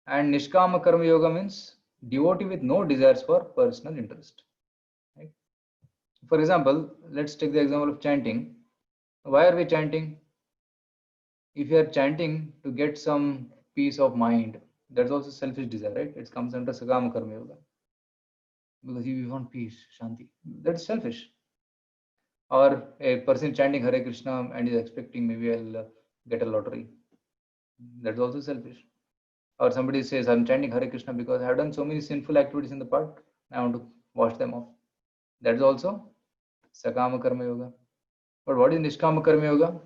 and Nishkama Karma Yoga means devotee with no desires for personal interest. Right? For example, let's take the example of chanting. Why are we chanting? If you are chanting to get some peace of mind, that's also selfish desire, right? It comes under Sakama Karma Yoga. Because you want peace, Shanti. That's selfish. Or a person chanting Hare Krishna and is expecting maybe I'll get a lottery. That's also selfish. Or somebody says, I'm chanting Hare Krishna because I have done so many sinful activities in the past. I want to wash them off. That's also Sakama Karma Yoga. But what is Nishkama Karma Yoga?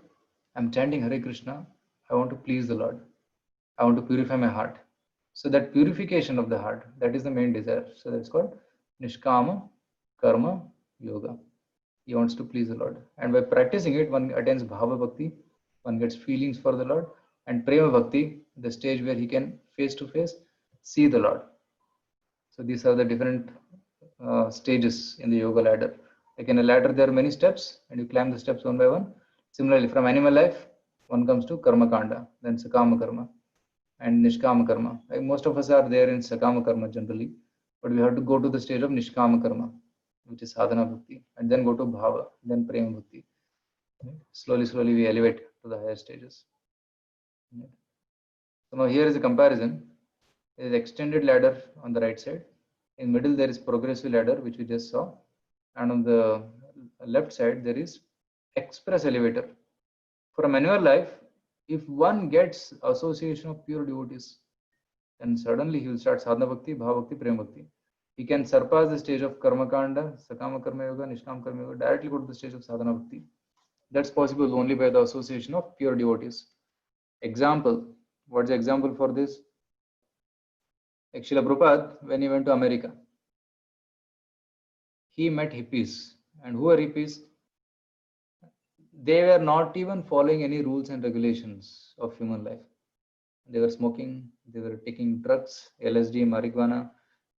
I'm chanting Hare Krishna. I want to please the Lord. I want to purify my heart. So that purification of the heart, that is the main desire. So that's called Nishkama Karma Yoga. He wants to please the Lord. And by practicing it, one attains Bhava Bhakti, one gets feelings for the Lord, and Prema Bhakti, the stage where he can face to face see the Lord. So these are the different stages in the yoga ladder. Like in a ladder, there are many steps, and you climb the steps one by one. Similarly, from animal life, one comes to Karma Kanda, then Sakama Karma, and Nishkama Karma. Like most of us are there in Sakama Karma generally, but we have to go to the stage of Nishkama Karma, which is Sadhana Bhakti, and then go to Bhava, then Prema Bhakti. Slowly, slowly we elevate to the higher stages. So now here is a comparison. There is extended ladder on the right side. In middle there is progressive ladder, which we just saw, and on the left side there is express elevator. For a manual life, if one gets association of pure devotees, then suddenly he will start Sadhana Bhakti, Bhava Bhakti, Prema Bhakti. He can surpass the stage of Karma Kanda, Sakama Karma Yoga, Nishkama Karma Yoga, directly go to the stage of Sadhana Bhakti. That's possible only by the association of pure devotees. Example, what's the example for this? Like Srila Prabhupada, when he went to America, he met hippies. And who are hippies? They were not even following any rules and regulations of human life. They were smoking, they were taking drugs, LSD, marijuana.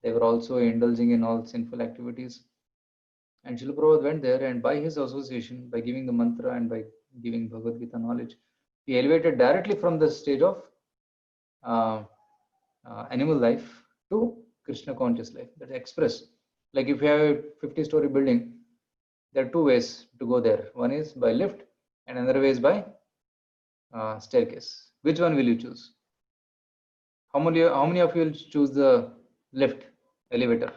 They were also indulging in all sinful activities. And Srila Prabhupada went there, and by his association, by giving the mantra and by giving Bhagavad Gita knowledge, he elevated directly from the stage of animal life to Krishna conscious life. That's express. Like if you have a 50-story building, there are two ways to go there. One is by lift, and another way is by staircase. Which one will you choose? How many of you will choose the lift, elevator?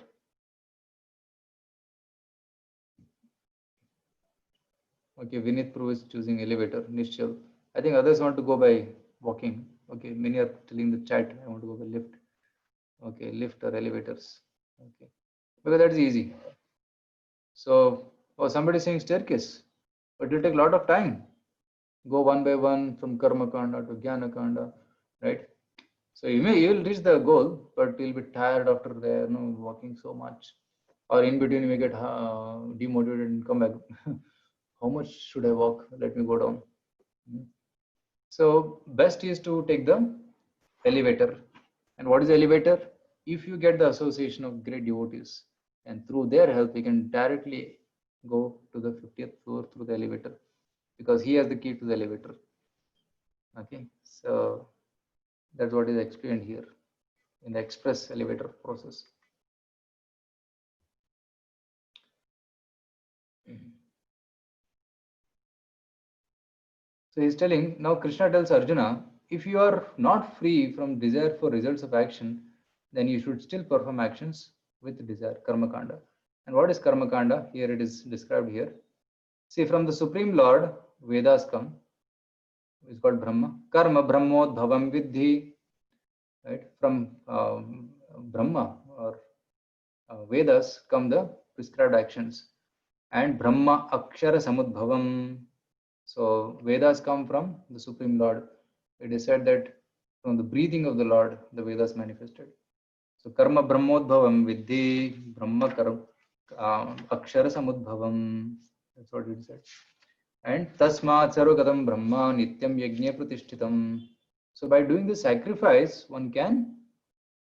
Okay, Vinith Prabhu is choosing elevator. Nishchal. I think others want to go by walking. Okay, many are telling the chat, I want to go by lift. Okay, lift or elevators. Okay, because that's easy. So, or somebody is saying staircase, but it will take a lot of time. Go one by one from Karma Kanda to Jnana Kanda, right? So you will reach the goal, but you'll be tired after there, walking so much. Or in between you may get demotivated and come back. How much should I walk? Let me go down. So best is to take the elevator. And what is elevator? If you get the association of great devotees, and through their help, we can directly go to the 50th floor through the elevator, because he has the key to the elevator. Okay, so that's what is explained here in the express elevator process. So he's telling, now Krishna tells Arjuna, if you are not free from desire for results of action, then you should still perform actions with desire, karma kanda. And what is karma kanda? Here it is described here. See, from the Supreme Lord, Vedas come. It's called Brahma. Karma Brahmodbhavam Vidhi. Right? From Brahma or Vedas come the prescribed actions. And Brahma Akshara Samudbhavam. So Vedas come from the Supreme Lord. It is said that from the breathing of the Lord, the Vedas manifested. So Karma Brahmodbhavam Vidhi Brahma Akshara Samudbhavam. That's what it said. And Tasmat Sarvagatam Brahma Nityam Yajna Pratishtitam. So by doing the sacrifice, one can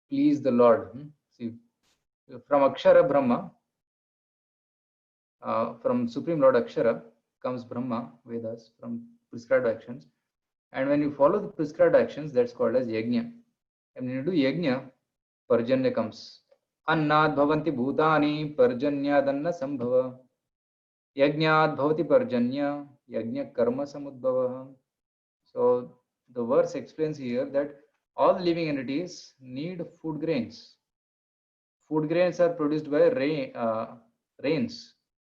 please the Lord. See, from Akshara Brahma, from Supreme Lord Akshara comes Brahma, Vedas, from prescribed actions. And when you follow the prescribed actions, that's called as Yajna. And when you do Yajna, Parjanya comes. Annad bhavanti bhutani parjanyad anna sambhava. Yajnad bhavati parjanya Yajna karma samudbhavaha. So the verse explains here that all living entities need food grains. Food grains are produced by rains,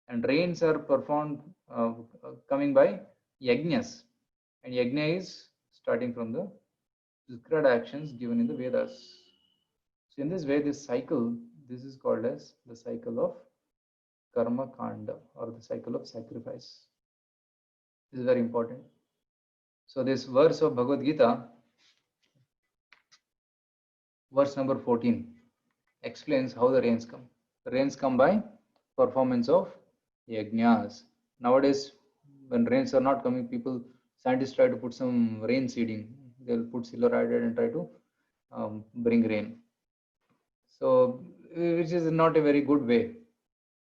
and rains are performed coming by yajnas, and yajna is starting from the prescribed actions given in the Vedas. So in this way, this cycle, this is called as the cycle of karma kanda, or the cycle of sacrifice. This is very important. So this verse of Bhagavad Gita, verse number 14, explains how the rains come. The rains come by performance of yajnas. Nowadays, when rains are not coming, scientists try to put some rain seeding. They'll put silver iodide and try to bring rain. So, which is not a very good way.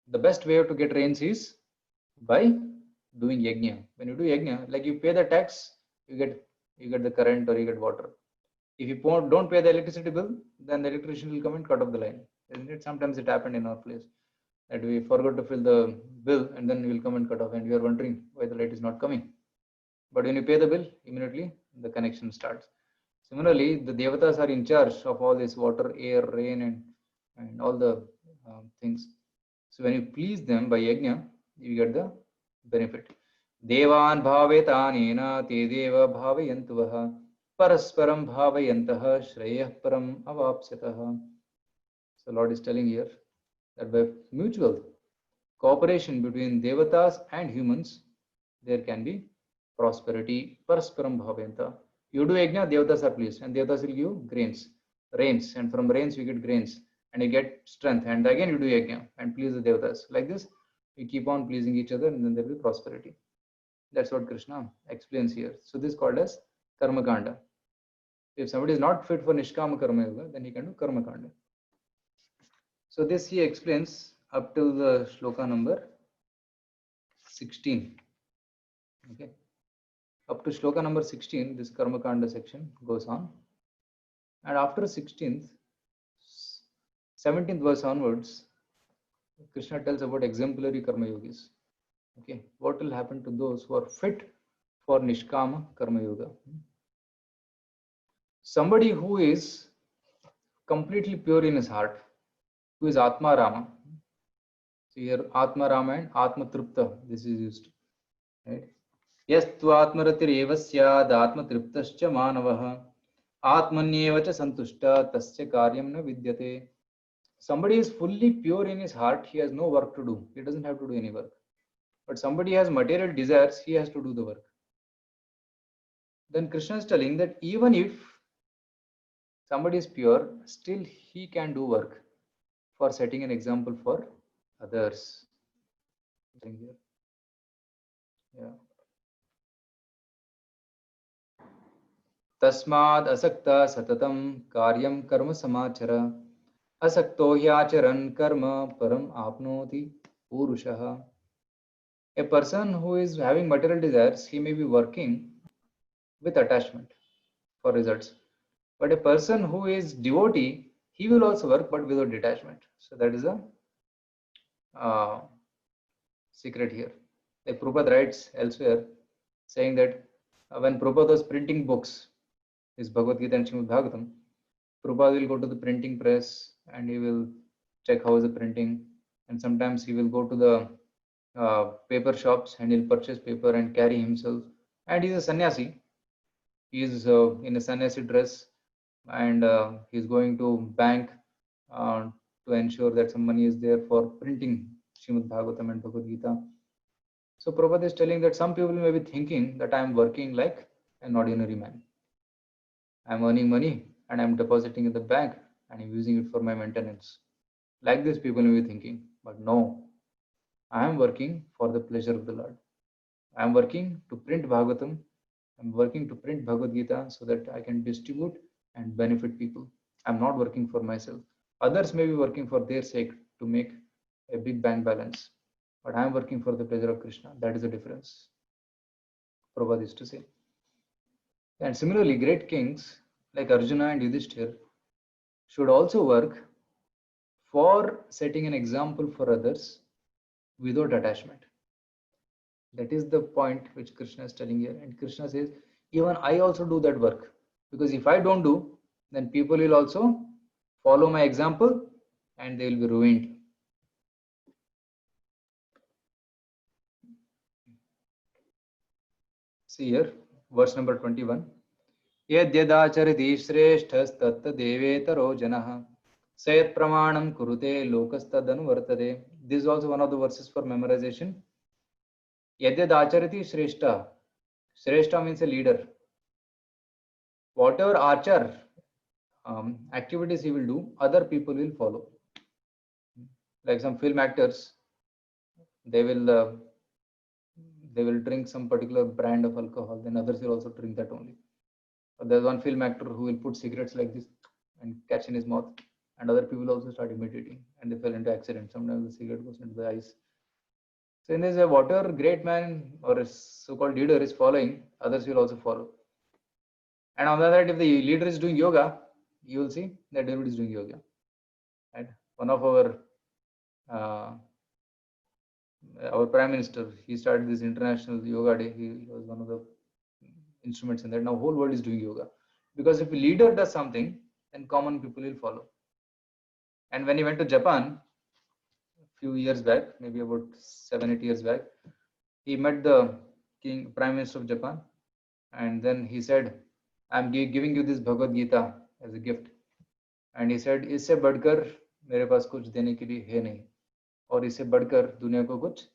The best way to get rains is by doing yajna. When you do yajna, like you pay the tax, you get the current or you get water. If you don't pay the electricity bill, then the electrician will come and cut off the line. Isn't it? Sometimes it happened in our place that we forgot to fill the bill and then we will come and cut off, and we are wondering why the light is not coming. But when you pay the bill, immediately the connection starts. Similarly, the devatas are in charge of all this water, air, rain, and all the things. So when you please them by yajna, you get the benefit. Devan bhavetanena te deva bhavayantuvaha parasparam bhavayantaha shreyah param avapsyataha. So Lord is telling here that by mutual cooperation between devatas and humans, there can be prosperity. Parasparam bhavayanta. You do yajna, devatas are pleased, and devatas will give you rains, and from rains you get grains, and you get strength, and again you do yajna and please the devatas. Like this, we keep on pleasing each other, and then there will be prosperity. That's what Krishna explains here. So this is called as karma kanda. If somebody is not fit for nishkama karma yoga, then he can do karma kanda. So this he explains up till the shloka number 16. Okay. Up to shloka number 16, this karma kanda section goes on. And after 17th verse onwards, Krishna tells about exemplary karma yogis. Okay, what will happen to those who are fit for nishkama karma yoga? Somebody who is completely pure in his heart, who is Atma Rama. So here Atma Rama and Atma Tripta, this is used. Right? Yastu Atmaratireva syad Atma Triptascha Manavaha Atmanyeva cha santushta tasya karyam na vidyate. Somebody is fully pure in his heart, he has no work to do. He doesn't have to do any work. But somebody has material desires, he has to do the work. Then Krishna is telling that even if somebody is pure, still he can do work for setting an example for others. Yeah. Tasmad asakta satatam karyam karma samachara asakto hyacharan karma param apnoti purushaha. A person who is having material desires, he may be working with attachment for results. But a person who is devotee, he will also work but without detachment. So that is a secret here. Like Prabhupada writes elsewhere, saying that when Prabhupada was printing books, his Bhagavad Gita and Srimad Bhagavatam, Prabhupada will go to the printing press and he will check how is the printing, and sometimes he will go to the paper shops and he'll purchase paper and carry himself. And he's a sannyasi. He is in a sannyasi dress, and he's going to bank to ensure that some money is there for printing Srimad Bhagavatam and Bhagavad Gita. So Prabhupada is telling that some people may be thinking that I am working like an ordinary man. I am earning money and I am depositing in the bank and I am using it for my maintenance. Like this people may be thinking, but no, I am working for the pleasure of the Lord. I am working to print Bhagavatam. I am working to print Bhagavad Gita so that I can distribute and benefit people. I am not working for myself. Others may be working for their sake to make a big bank balance, but I am working for the pleasure of Krishna. That is the difference, Prabhupada used to say. And similarly, great kings like Arjuna and Yudhishthir should also work for setting an example for others without attachment. That is the point which Krishna is telling here. And Krishna says, even I also do that work. Because if I don't do, then people will also follow my example and they will be ruined. See here, verse number 21. Yadyadacharati shreshthastatadevetaro janah sayat pramanam kurute lokastadanu vartade. This is also one of the verses for memorization. Yadyadacharati shreshta. Shreshta means a leader. Whatever achar activities he will do, other people will follow. Like some film actors, they will drink some particular brand of alcohol, then others will also drink that only. Or there's one film actor who will put cigarettes like this and catch in his mouth, and other people also start imitating, and they fell into accident. Sometimes the cigarette goes into the eyes. So in this way, whatever great man or a so-called leader is following, others will also follow. And on the other hand, if the leader is doing yoga, you will see that everybody is doing yoga. And one of our prime minister, he started this international yoga day. He was one of the instruments in that. Now whole world is doing yoga, because if a leader does something, then common people will follow. And when he went to Japan a few years back, maybe about 7-8 years back, he met the prime minister of Japan, and then he said, I'm giving you this Bhagavad Gita as a gift. And he said, इससे बढ़कर मेरे पास कुछ देने के लिए है नहीं, और इससे बढ़कर दुनिया को कुछ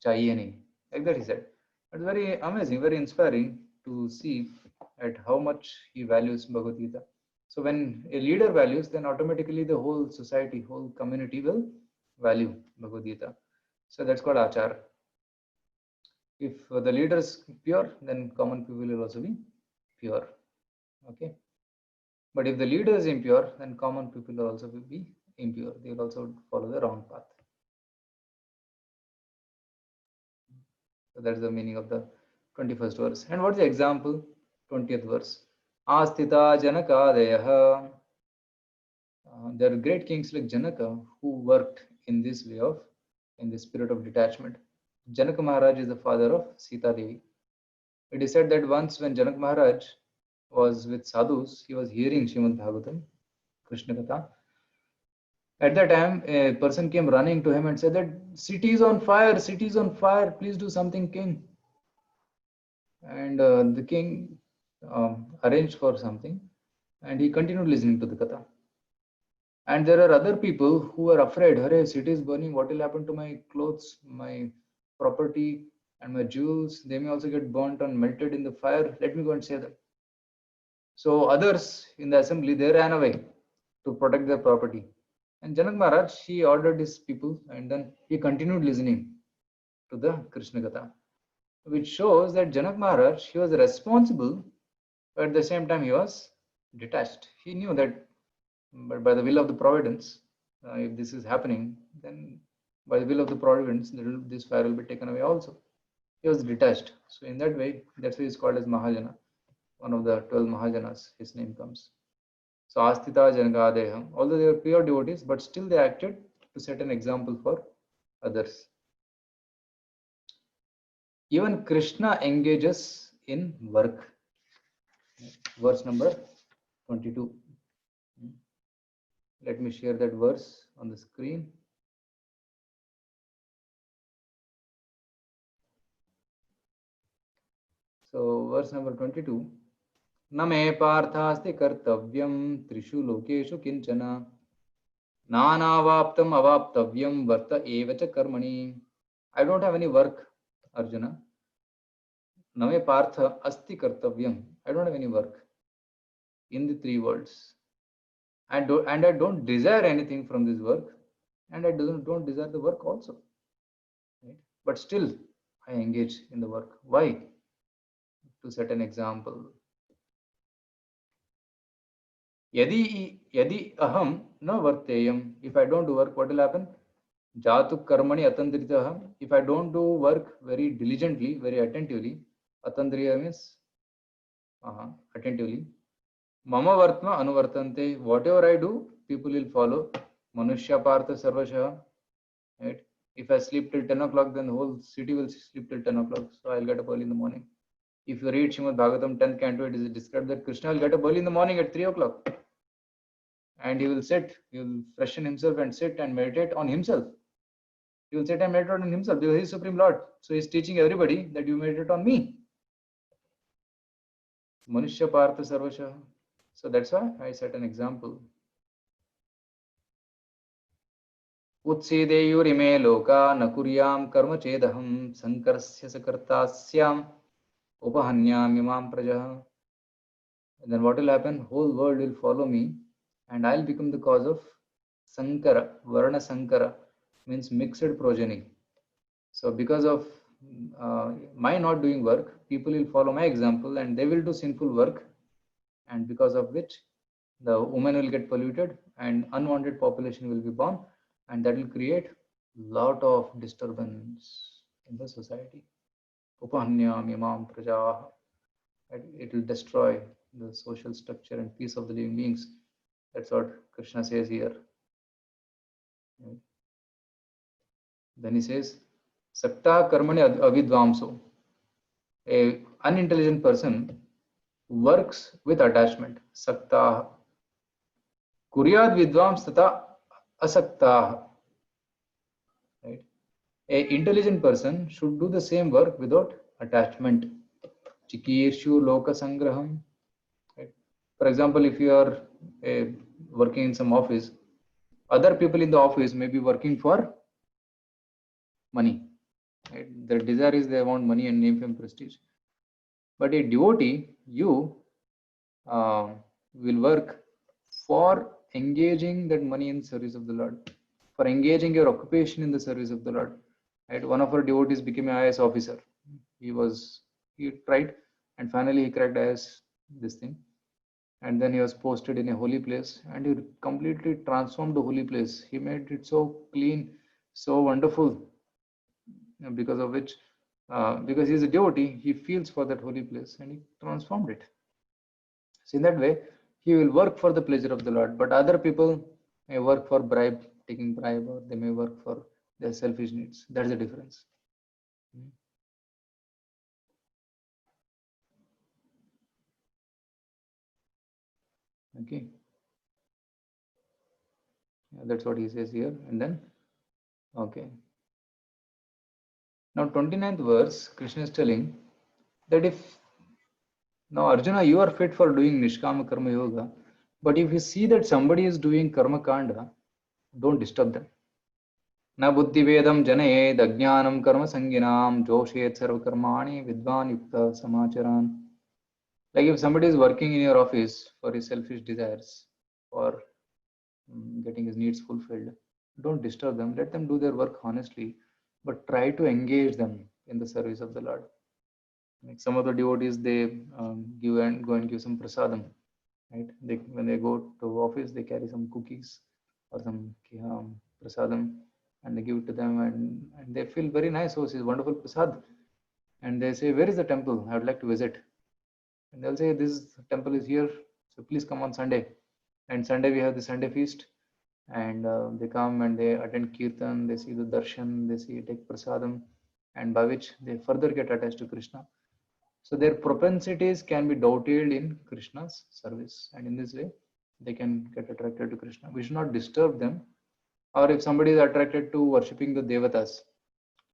चाहिए नहीं. Like that he said. It's very amazing, very inspiring to see at how much he values Bhagavad Gita. So when a leader values, then automatically the whole society, whole community will value Bhagavad Gita. So that's called achar. If the leader is pure, then common people will also be pure. Okay. But if the leader is impure, then common people will also be impure. They will also follow the wrong path. So that's the meaning of the 21st verse. And what's the example? 20th verse. Astita Janakadeyaha. There are great kings like Janaka who worked in this way of, in the spirit of detachment. Janaka Maharaj is the father of Sita Devi. It is said that once when Janaka Maharaj was with sadhus, he was hearing Srimad Bhagavatam, Krishna Katha. At that time, a person came running to him and said that city is on fire, please do something, king. And the king arranged for something, and he continued listening to the Katha. And there are other people who are afraid, "Hare, city is burning, what will happen to my clothes, my property, and my jewels? They may also get burnt and melted in the fire. Let me go and save them." So others in the assembly, they ran away to protect their property. And Janak Maharaj, he ordered his people, and then he continued listening to the Krishna Katha, which shows that Janak Maharaj, he was responsible, but at the same time he was detached. He knew that, but by the will of the providence, if this is happening, then by the will of the providence, this fire will be taken away also. He was detached. So in that way, that's why he's called as Mahajana, one of the 12 Mahajanas, his name comes. So Astita Janakadeham, although they were pure devotees, but still they acted to set an example for others. Even Krishna engages in work. Verse number 22. Let me share that verse on the screen. So verse number 22. न मे पार्थास्ति कर्तव्यं त्रिषु लोकेषु किंचन नानावाप्तम् अवाप्तव्यं वर्त एव च कर्मणि. I don't have any work, Arjuna. न मे पार्थ अस्ति कर्तव्यं. I don't have any work in the three worlds. I don't desire anything from this work, and I don't desire the work also. Right? But still, I engage in the work. Why? To set an example. Yadi aham na varteyam. If I don't do work, what will happen? Jatu karmani atandritaham. If I don't do work very diligently, very attentively, atandriya means attentively. Mama vartma anuvartante. Whatever I do, people will follow. Manushya partha sarvasha. Right? If I sleep till 10 o'clock, then the whole city will sleep till 10 o'clock. So I'll get up early in the morning. If you read Srimad Bhagavatam 10th canto, it is described that Krishna will get up early in the morning at 3 o'clock. And he will sit, he will freshen himself and sit and meditate on himself. He will sit and meditate on himself because he is Supreme Lord. So he's teaching everybody that you meditate on me. Manushya Partha Sarvasha. So that's why I set an example. Utsideyurime loka nakuryam karma chedaham sankarsya sakartasyam upahanyam imam prajaha. Then what will happen? Whole world will follow me and I'll become the cause of Sankara. Varna Sankara means mixed progeny. So because of my not doing work, people will follow my example and they will do sinful work, and because of which the woman will get polluted and unwanted population will be born, and that will create lot of disturbance in the society. Upahanyam imam praja. It will destroy the social structure and peace of the living beings. That's what Krishna says here. Then he says, Sakta karmani avidvamso. A unintelligent person works with attachment. Sakta. Kuryad vidvams tata asakta. Right? A intelligent person should do the same work without attachment. Chikirshu loka sangraham. Right? For example, if you are working in some office, other people in the office may be working for money. Right? Their desire is they want money and name, fame, prestige. But a devotee, you will work for engaging that money in service of the Lord, for engaging your occupation in the service of the Lord. Right? One of our devotees became an IAS officer. He tried and finally he cracked IAS this thing. And then he was posted in a holy place and he completely transformed the holy place. He made it so clean, so wonderful, because of which, because he is a devotee, he feels for that holy place and he transformed it. So in that way, he will work for the pleasure of the Lord, but other people may work for taking bribe, or they may work for their selfish needs. That's the difference. Okay. Yeah, that's what he says here. And then, okay. Now 29th verse, Krishna is telling that if, now Arjuna, you are fit for doing Nishkama Karma Yoga, but if you see that somebody is doing Karma Kanda, don't disturb them. Na buddhi vedam janayed ajnanam karma sanginam joshet sarva karmani vidvan yukta samacharan. Like if somebody is working in your office for his selfish desires, for getting his needs fulfilled, don't disturb them. Let them do their work honestly, but try to engage them in the service of the Lord. Like some of the devotees, they go and give some prasadam, right? When they go to office, they carry some cookies or some prasadam, and they give it to them, and they feel very nice. Oh, this is wonderful prasad. And they say, where is the temple? I would like to visit. And they'll say, this temple is here, so please come on Sunday. And Sunday we have the Sunday feast, and they come and they attend kirtan, they see the darshan, they take prasadam, and by which they further get attached to Krishna. So their propensities can be dovetailed in Krishna's service, and in this way they can get attracted to Krishna. We should not disturb them. Or if somebody is attracted to worshipping the devatas,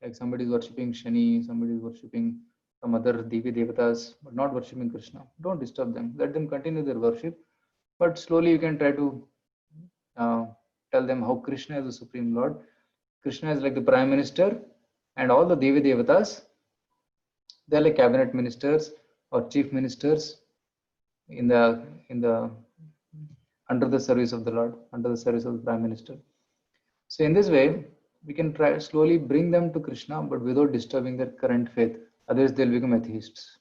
like somebody is worshipping Shani, somebody is worshipping some other Devi devatas, but not worshipping Krishna, don't disturb them. Let them continue their worship, but slowly you can try to tell them how Krishna is the Supreme Lord. Krishna is like the Prime Minister, and all the Devi devatas, they are like cabinet ministers or chief ministers in the under the service of the Lord, under the service of the Prime Minister. So in this way, we can try slowly bring them to Krishna, but without disturbing their current faith. Otherwise, they'll become atheists.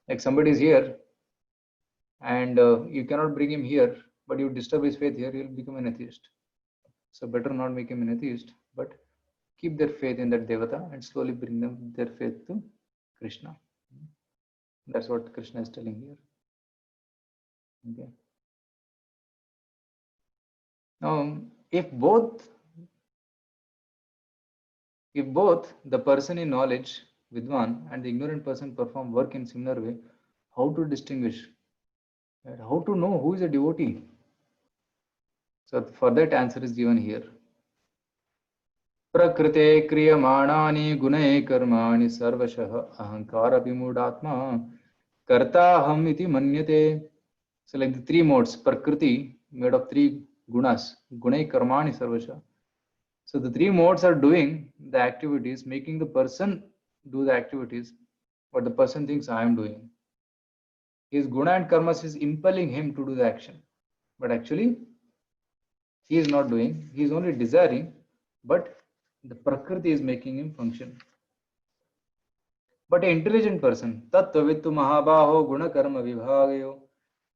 Like somebody is here, and you cannot bring him here, but you disturb his faith here, he'll become an atheist. So better not make him an atheist, but keep their faith in that devata and slowly bring them their faith to Krishna. That's what Krishna is telling here. Okay. Now, if both If both the person in knowledge, Vidwan, and the ignorant person perform work in similar way, how to distinguish? Right? How to know who is a devotee? So for that answer is given here. प्रकृते क्रियमाणानि गुणे कर्माणि सर्वशः अहंकार विमूढ़ात्मा कर्ताहम इति मन्यते. So like the three modes, prakriti made of three gunas, gunai karmani sarvasha. So the three modes are doing the activities, making the person do the activities, what the person thinks I am doing. His guna and karmas is impelling him to do the action, but actually he is not doing, he is only desiring, but the prakriti is making him function. But an intelligent person, tattvavitu mahabaho guna karma vibhagayo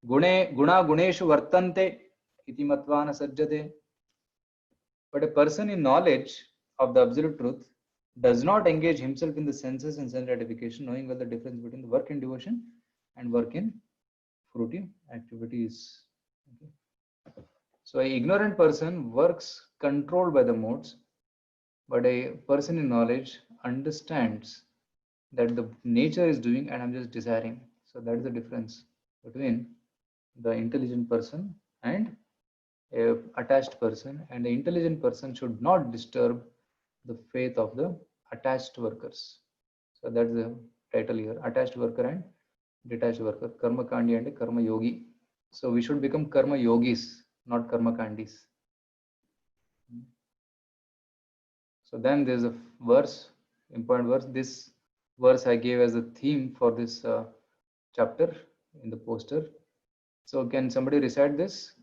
guna guneshu vartante iti matvana sajjate. But a person in knowledge of the absolute truth does not engage himself in the senses and sense gratification, knowing well the difference between the work in devotion and work in fruitive activities. Okay. So an ignorant person works controlled by the modes, but a person in knowledge understands that the nature is doing and I'm just desiring. So that is the difference between the intelligent person and a attached person, and the intelligent person should not disturb the faith of the attached workers. So that's the title here, attached worker and detached worker, karma kandi and karma yogi. So we should become karma yogis, not karma kandis. So then there's a verse, important verse. This verse I gave as a theme for this chapter in the poster. So can somebody recite this?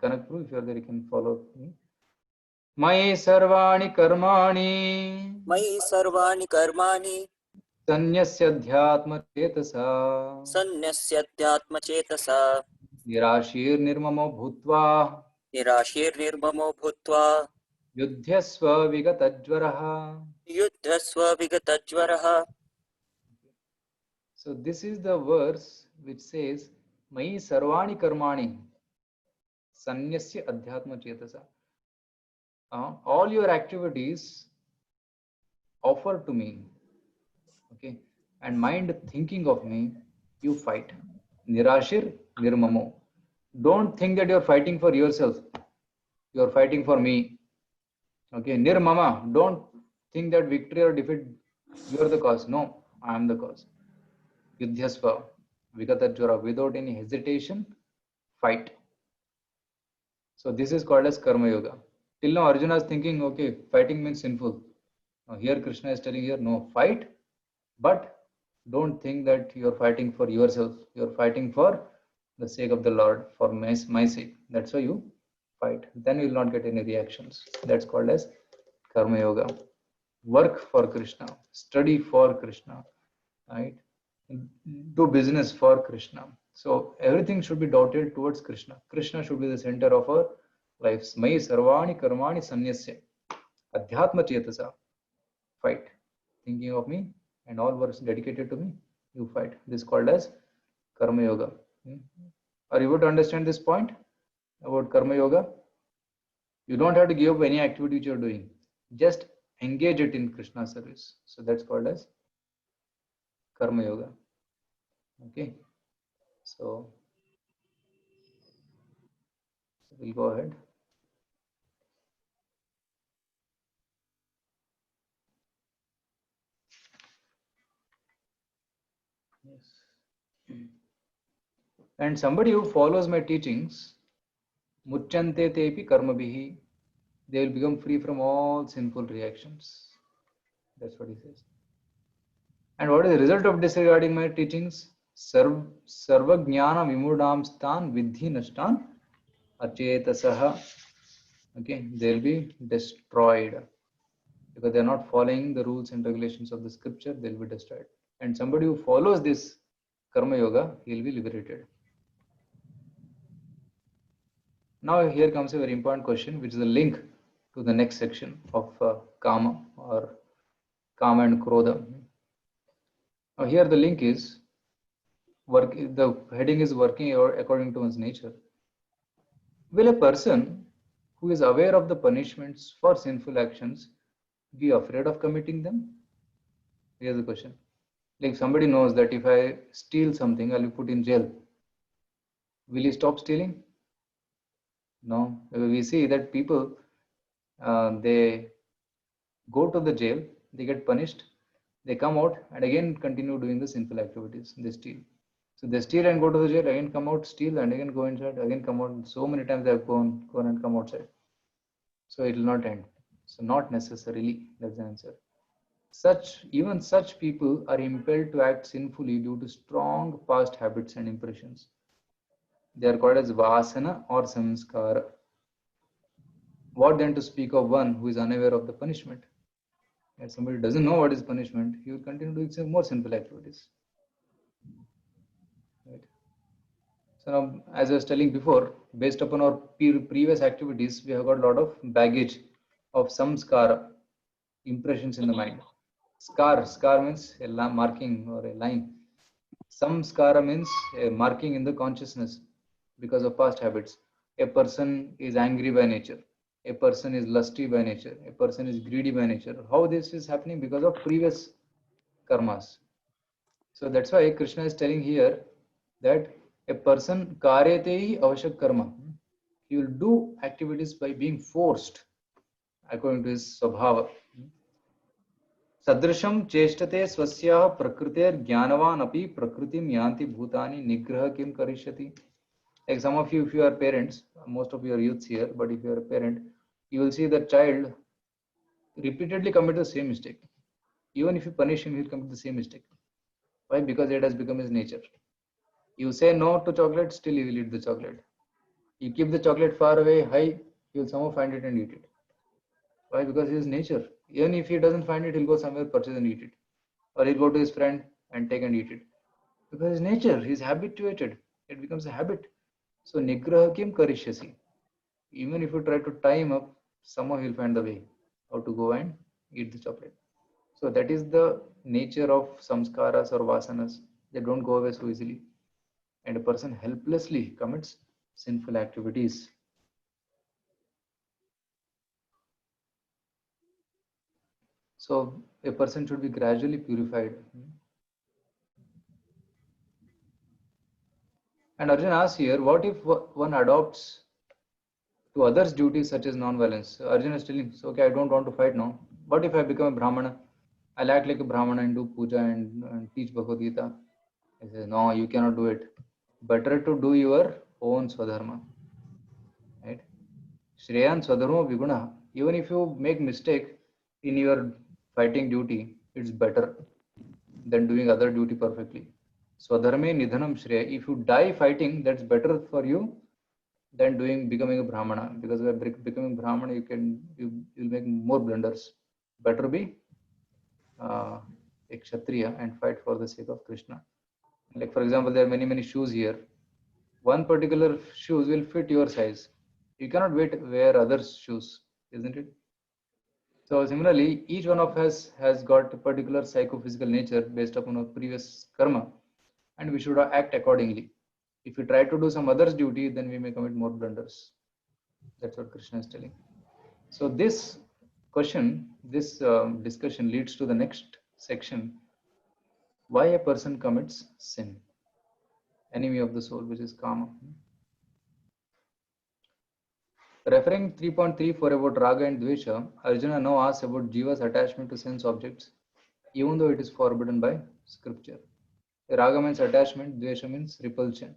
Kanakpur, if you are there, you can follow me. Mayi sarvani karmani मयि सर्वाणि कर्माणि sanyasya chetasa सन्न्यस्यध्यात्मचेतसा nirashir nirmamo bhutva निराशीर्निर्ममो भूत्वा yudhyasva vigatajvaraha. युद्धस्व विगतज्वरः. So this is the verse which says Mayi sarvani karmani sanyasya adhyatma chetasa. All your activities offer to me, okay, and mind thinking of me, you fight. Nirashir nirmamo. Don't think that you are fighting for yourself. You are fighting for me. Okay, nirmama. Don't think that victory or defeat, you are the cause. No, I am the cause. Yudhyasva vigatajvara. Without any hesitation, fight. So this is called as karma yoga. Till now Arjuna is thinking, okay, fighting means sinful. Now here Krishna is telling here, no, fight, but don't think that you are fighting for yourself. You are fighting for the sake of the Lord, for my sake. That's why you fight. Then you will not get any reactions. That's called as karma yoga. Work for Krishna, study for Krishna, right? Do business for Krishna. So everything should be dotted towards Krishna. Krishna should be the center of our lives. Mayi sarvani karmani sanyasya adhyatma chetasa. Fight. Thinking of me and all works dedicated to me, you fight. This is called as karma yoga. Are you able to understand this point about karma yoga? You don't have to give up any activity which you are doing. Just engage it in Krishna service. So that's called as karma yoga. Okay. So we'll go ahead. Yes. And somebody who follows my teachings, muchante tepi karmabhihi, they will become free from all sinful reactions. That's what he says. And what is the result of disregarding my teachings? Sarva jnana vimudam stan vidhi nashtan achetasaha. Okay, they'll be destroyed because they're not following the rules and regulations of the scripture. They'll be destroyed. And somebody who follows this karma yoga, he'll be liberated. Now here comes a very important question, which is a link to the next section of Kama or Kama and Krodha. Now here the link is the heading is working according to one's nature. Will a person who is aware of the punishments for sinful actions be afraid of committing them? Here's the question. Like somebody knows that if I steal something, I'll be put in jail. Will he stop stealing? No. We see that people, they go to the jail, they get punished, they come out and again continue doing the sinful activities. They steal. So they steal and go to the jail, again come out, steal and again go inside, again come out. So many times they have gone and come outside. So it will not end. So not necessarily, that's the answer. Even such people are impelled to act sinfully due to strong past habits and impressions. They are called as vasana or samskara. What then to speak of one who is unaware of the punishment? If somebody doesn't know what is punishment, he will continue doing some more sinful activities. Right. So now, as I was telling before, based upon our previous activities, we have got a lot of baggage of samskara, impressions in the mind. Scar means a marking or a line. Samskara means a marking in the consciousness because of past habits. A person is angry by nature. A person is lusty by nature. A person is greedy by nature. How this is happening? Because of previous karmas. So that's why Krishna is telling here that a person karyate avashak karma. He will do activities by being forced according to his swabhava. सदृशं चेष्टते स्वस्याः प्रकृतेर् ज्ञानवान् अपि प्रकृतिं यान्ति भूतानि निग्रह किं करिष्यति. Like some of you, if you are parents, most of you are youths here, but if you are a parent, you will see the child repeatedly commit the same mistake. Even if you punish him, he will commit the same mistake. Why? Because it has become his nature. You say no to chocolate, still he will eat the chocolate. You keep the chocolate far away, high, he will somehow find it and eat it. Why? Because his nature. Even if he doesn't find it, he'll go somewhere, purchase and eat it. Or he'll go to his friend and take and eat it. Because his nature, he's habituated. It becomes a habit. So nigraha kim karishyasi. Even if you try to tie him up, somehow he'll find the way how to go and eat the chocolate. So that is the nature of samskaras or vasanas. They don't go away so easily. And a person helplessly commits sinful activities. So a person should be gradually purified. And Arjuna asks here, what if one adopts to others' duties such as non-violence? Arjuna is telling, so, okay, I don't want to fight now. What if I become a Brahmana? I'll act like a Brahmana and do puja and teach Bhagavad Gita. He says, no, you cannot do it. Better to do your own swadharma. Right? Shreyan swadharma viguna. Even if you make mistake in your fighting duty, it's better than doing other duty perfectly. Swadharme nidhanam shreya. If you die fighting, that's better for you than becoming a Brahmana. Because by becoming Brahmana, you'll make more blunders. Better be a Kshatriya and fight for the sake of Krishna. Like for example, there are many shoes here. One particular shoes will fit your size. You cannot wear others' shoes, isn't it? So similarly, each one of us has got a particular psychophysical nature based upon our previous karma, and we should act accordingly. If we try to do some other's duty, then we may commit more blunders. That's what Krishna is telling. So this question, this discussion leads to the next section. Why a person commits sin? Enemy of the soul, which is kama. Referring 3.34 about raga and dvesha, Arjuna now asks about jiva's attachment to sense objects, even though it is forbidden by scripture. Raga means attachment, dvesha means repulsion.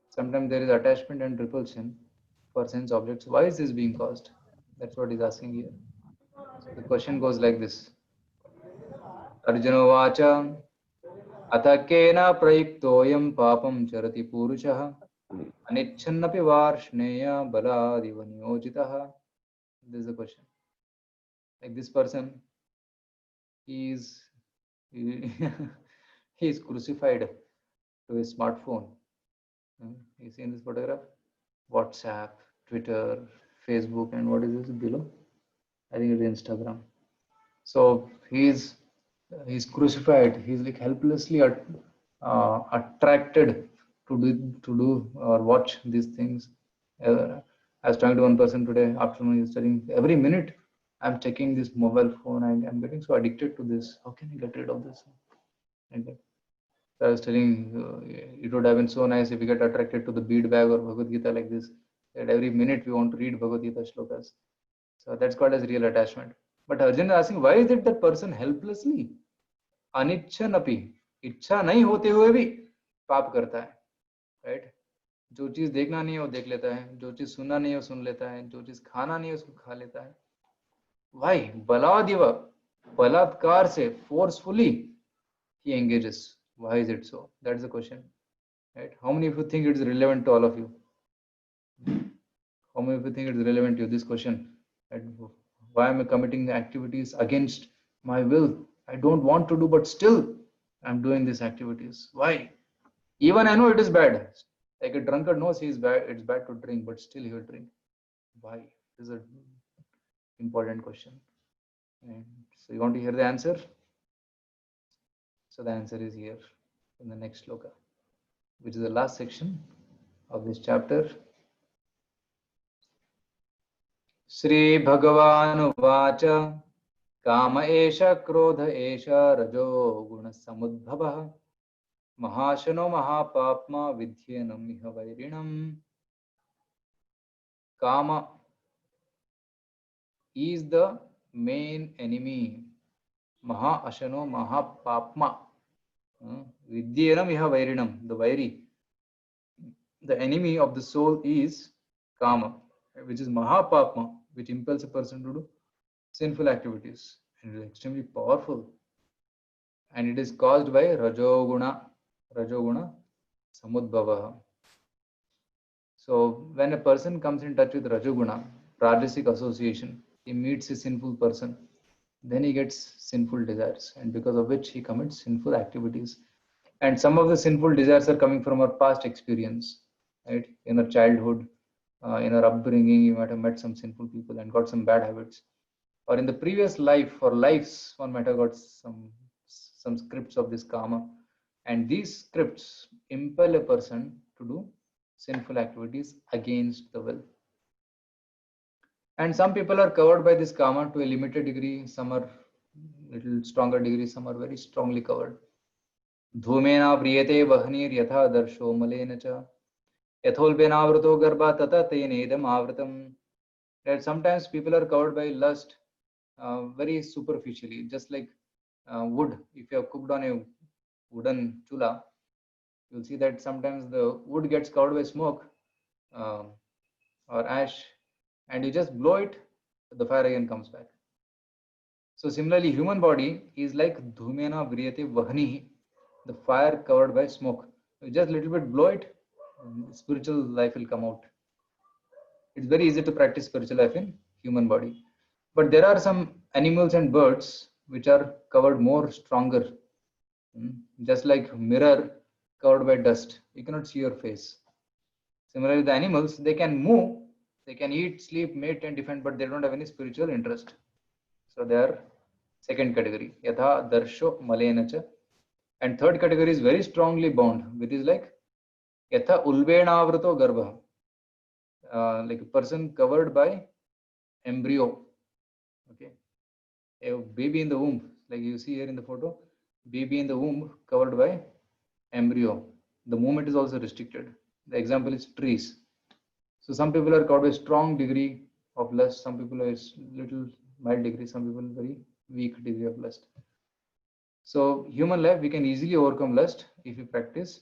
Sometimes there is attachment and repulsion for sense objects. Why is this being caused? That's what he's asking here. So the question goes like this. Arjuna vacha athakena prayuktoyam papam charati purushaha anichhannapi varshneya baladiva niyojitaha. This is the question. Like this person, he is crucified to his smartphone. You see in this photograph? WhatsApp, Twitter, Facebook, and what is this below? I think it's Instagram. So he's crucified. He's like helplessly attracted to do or watch these things. I was talking to one person today afternoon. He's telling every minute I'm checking this mobile phone and I'm getting so addicted to this. How can I get rid of this? Like that. So I was telling it would have been so nice if we get attracted to the bead bag or Bhagavad Gita like this. That every minute we want to read Bhagavad Gita shlokas. So that's called as real attachment. But Arjun is asking, why is it that person helplessly, अनिच्छनपि, इच्छा नहीं होते हुए भी पाप करता है, right? जो चीज देखना नहीं है वो देख लेता है, जो चीज सुनना नहीं है वो सुन लेता है, जो चीज खाना नहीं है उसको खा लेता है. Why? बलादिव, बलात्कार से, forcefully he engages. Why is it so? That's the question, right? How many of you think it is relevant to all of you? How many of you think it is relevant to you, this question? Right? Why am I committing the activities against my will? I don't want to do, but still I'm doing these activities. Why? Even I know it is bad. Like a drunkard knows he is bad, it's bad to drink, but still he will drink. Why? This is an important question. And so you want to hear the answer? So the answer is here in the next shloka, which is the last section of this chapter. Shri Bhagavan Vacha Kama Esha Krodha Esha Rajo Guna Samudbhava Mahashano Mahapapma Vidhyenam Miha Vairinam. Kama is the main enemy. Mahashano Mahapapma Vidhyenam Miha Vairinam. The Vairi, the enemy of the soul is Kama, which is Mahapapma, which impels a person to do sinful activities, and it is extremely powerful, and it is caused by Rajoguna Samudbhava. So when a person comes in touch with Rajoguna, Rajasic association, he meets a sinful person, then he gets sinful desires, and because of which he commits sinful activities. And some of the sinful desires are coming from our past experience, right? In our childhood, in our upbringing, you might have met some sinful people and got some bad habits. Or in the previous life or lives, one might have got some scripts of this karma. And these scripts impel a person to do sinful activities against the will. And some people are covered by this karma to a limited degree, some are little stronger degree, some are very strongly covered. Dhumena priyate vahnir yatha darsho malena cha yatholpenavruto garbha tata tenedam avratam. That sometimes people are covered by lust very superficially, just like wood. If you have cooked on a wooden chula, you'll see that sometimes the wood gets covered by smoke or ash, and you just blow it, the fire again comes back. So similarly, human body is like dhumena vriyate vahni, the fire covered by smoke. You just little bit blow it, spiritual life will come out. It's very easy to practice spiritual life in human body. But there are some animals and birds which are covered more stronger. Just like mirror covered by dust, you cannot see your face. Similarly, the animals, they can move, they can eat, sleep, mate and defend, but they don't have any spiritual interest. So they are second category, yatha darsho malenacha. And third category is very strongly bound, which is like yatha ulbenavrato garbha, like a person covered by embryo. Okay, a baby in the womb, like you see here in the photo, baby in the womb covered by embryo. The movement is also restricted. The example is trees. So some people are covered by strong degree of lust, some people are little mild degree, some people very weak degree of lust. So human life, we can easily overcome lust if we practice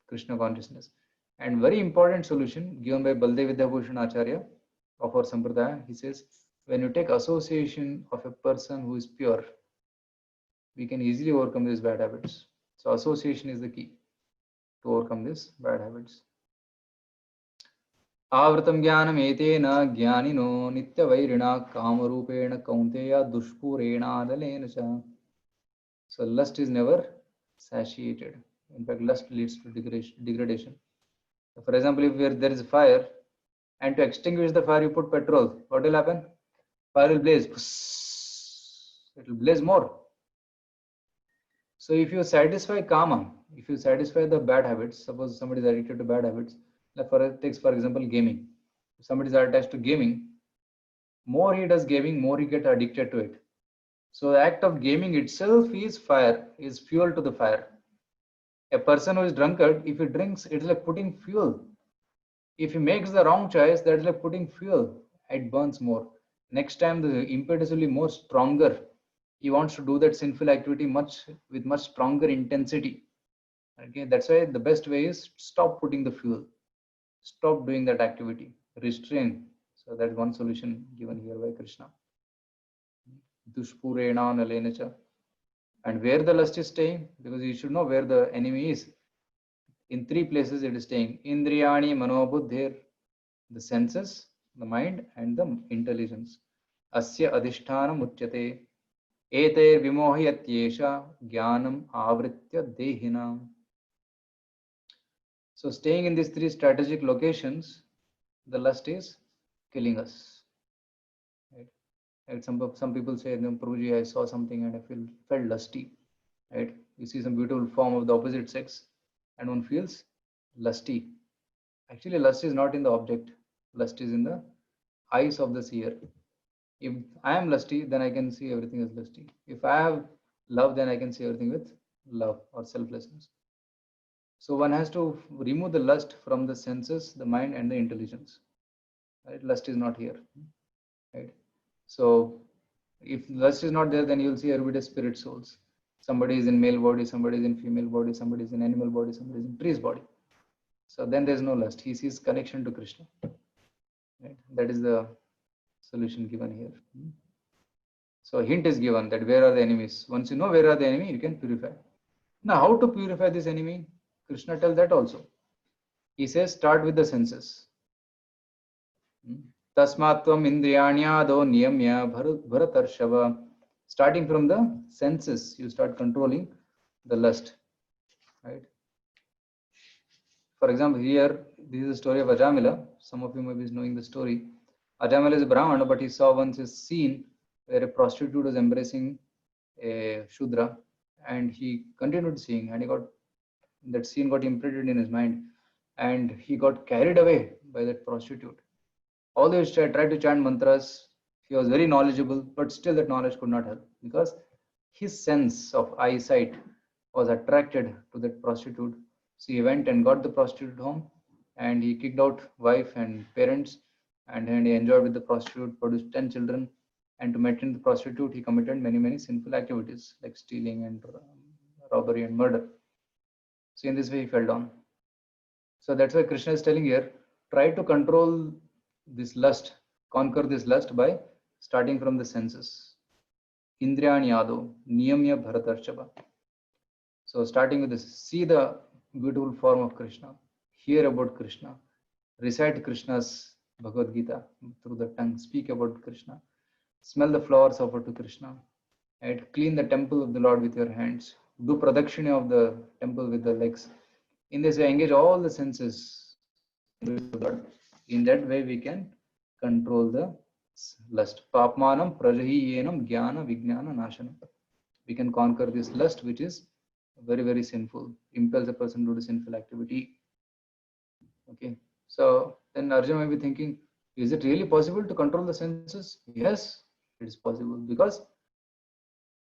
Krishna consciousness. And very important solution given by Baldev Vidyabhushan Acharya of our Sampradaya, he says, when you take association of a person who is pure, we can easily overcome these bad habits. So association is the key to overcome these bad habits. Avratam jnanam etena jnanino nitya vairina kamarupena kaunteya dushpurena dalena cha. So lust is never satiated. In fact, lust leads to degradation. For example, if there is a fire and to extinguish the fire you put petrol, what will happen? Fire will blaze. It will blaze more. So if you satisfy kama, if you satisfy the bad habits, suppose somebody is addicted to bad habits, like for example gaming. If somebody is attached to gaming, More he does gaming, more he get addicted to it. So the act of gaming itself is fire, is fuel to the fire. A person who is drunkard, if he drinks, it's like putting fuel. If he makes the wrong choice, that's like putting fuel. It burns more. Next time the impetus will be more stronger. He wants to do that sinful activity with much stronger intensity. Okay, that's why the best way is stop putting the fuel. Stop doing that activity. Restrain. So that's one solution given here by Krishna. Dushpurena nalenacha. And where the lust is staying, because you should know where the enemy is. In three places it is staying. Indriyani manobuddhir, the senses, the mind, and the intelligence. Asya adhisthana muchyate. Ete vimohayatyesha jnanam avritya dehinam. So staying in these three strategic locations, the lust is killing us. Right? And some people say, no, Prabhuji, I saw something and I felt lusty. Right? You see some beautiful form of the opposite sex and one feels lusty. Actually, lust is not in the object. Lust is in the eyes of the seer. If I am lusty, then I can see everything as lusty. If I have love, then I can see everything with love or selflessness. So one has to remove the lust from the senses, the mind, and the intelligence. Right? Lust is not here. Right? So if lust is not there, then you'll see everybody is spirit souls. Somebody is in male body, somebody is in female body, somebody is in animal body, somebody is in tree's body. So then there's no lust. He sees connection to Krishna. Right? That is the solution given here. So a hint is given that where are the enemies. Once you know where are the enemy, you can purify. Now how to purify this enemy? Krishna tells that also. He says start with the senses. Tasmatvam indriyanyado niyamya bharatarshava. Starting from the senses, you start controlling the lust. Right? For example, here, this is the story of Ajamila. Some of you may be knowing the story. Ajamila is a Brahmana, but he saw once a scene where a prostitute was embracing a Shudra, and he continued seeing, and that scene got imprinted in his mind, and he got carried away by that prostitute. Although he tried to chant mantras, he was very knowledgeable, but still that knowledge could not help because his sense of eyesight was attracted to that prostitute. So he went and got the prostitute home, and he kicked out wife and parents, and he enjoyed with the prostitute, produced 10 children. And to maintain the prostitute, he committed many sinful activities like stealing and robbery and murder. So in this way, he fell down. So that's why Krishna is telling here, try to control this lust, conquer this lust by starting from the senses. Indriyanyado, niyamya bharatarshava. So starting with this, see the beautiful form of Krishna, hear about Krishna, recite Krishna's Bhagavad Gita through the tongue, speak about Krishna, smell the flowers offered to Krishna, and clean the temple of the Lord with your hands, do pradakshina of the temple with the legs. In this way, engage all the senses. In that way, we can control the lust. Papmanam prajahiyenam jnana vijnana nashanam. We can conquer this lust, which is very sinful, impels a person to do sinful activity. Okay, so then Arjuna may be thinking, is it really possible to control the senses? Yes, it is possible because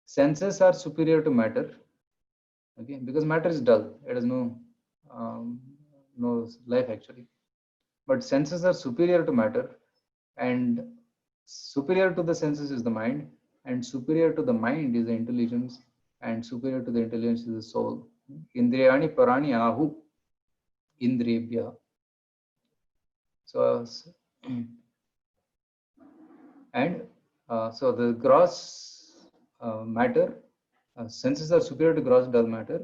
senses are superior to matter. Okay, because matter is dull, it has no life actually. But senses are superior to matter, and superior to the senses is the mind, and superior to the mind is the intelligence, and superior to the intelligence is the soul. Indriyani parani ahu indriyabhya. So so the gross matter, senses are superior to gross dull matter.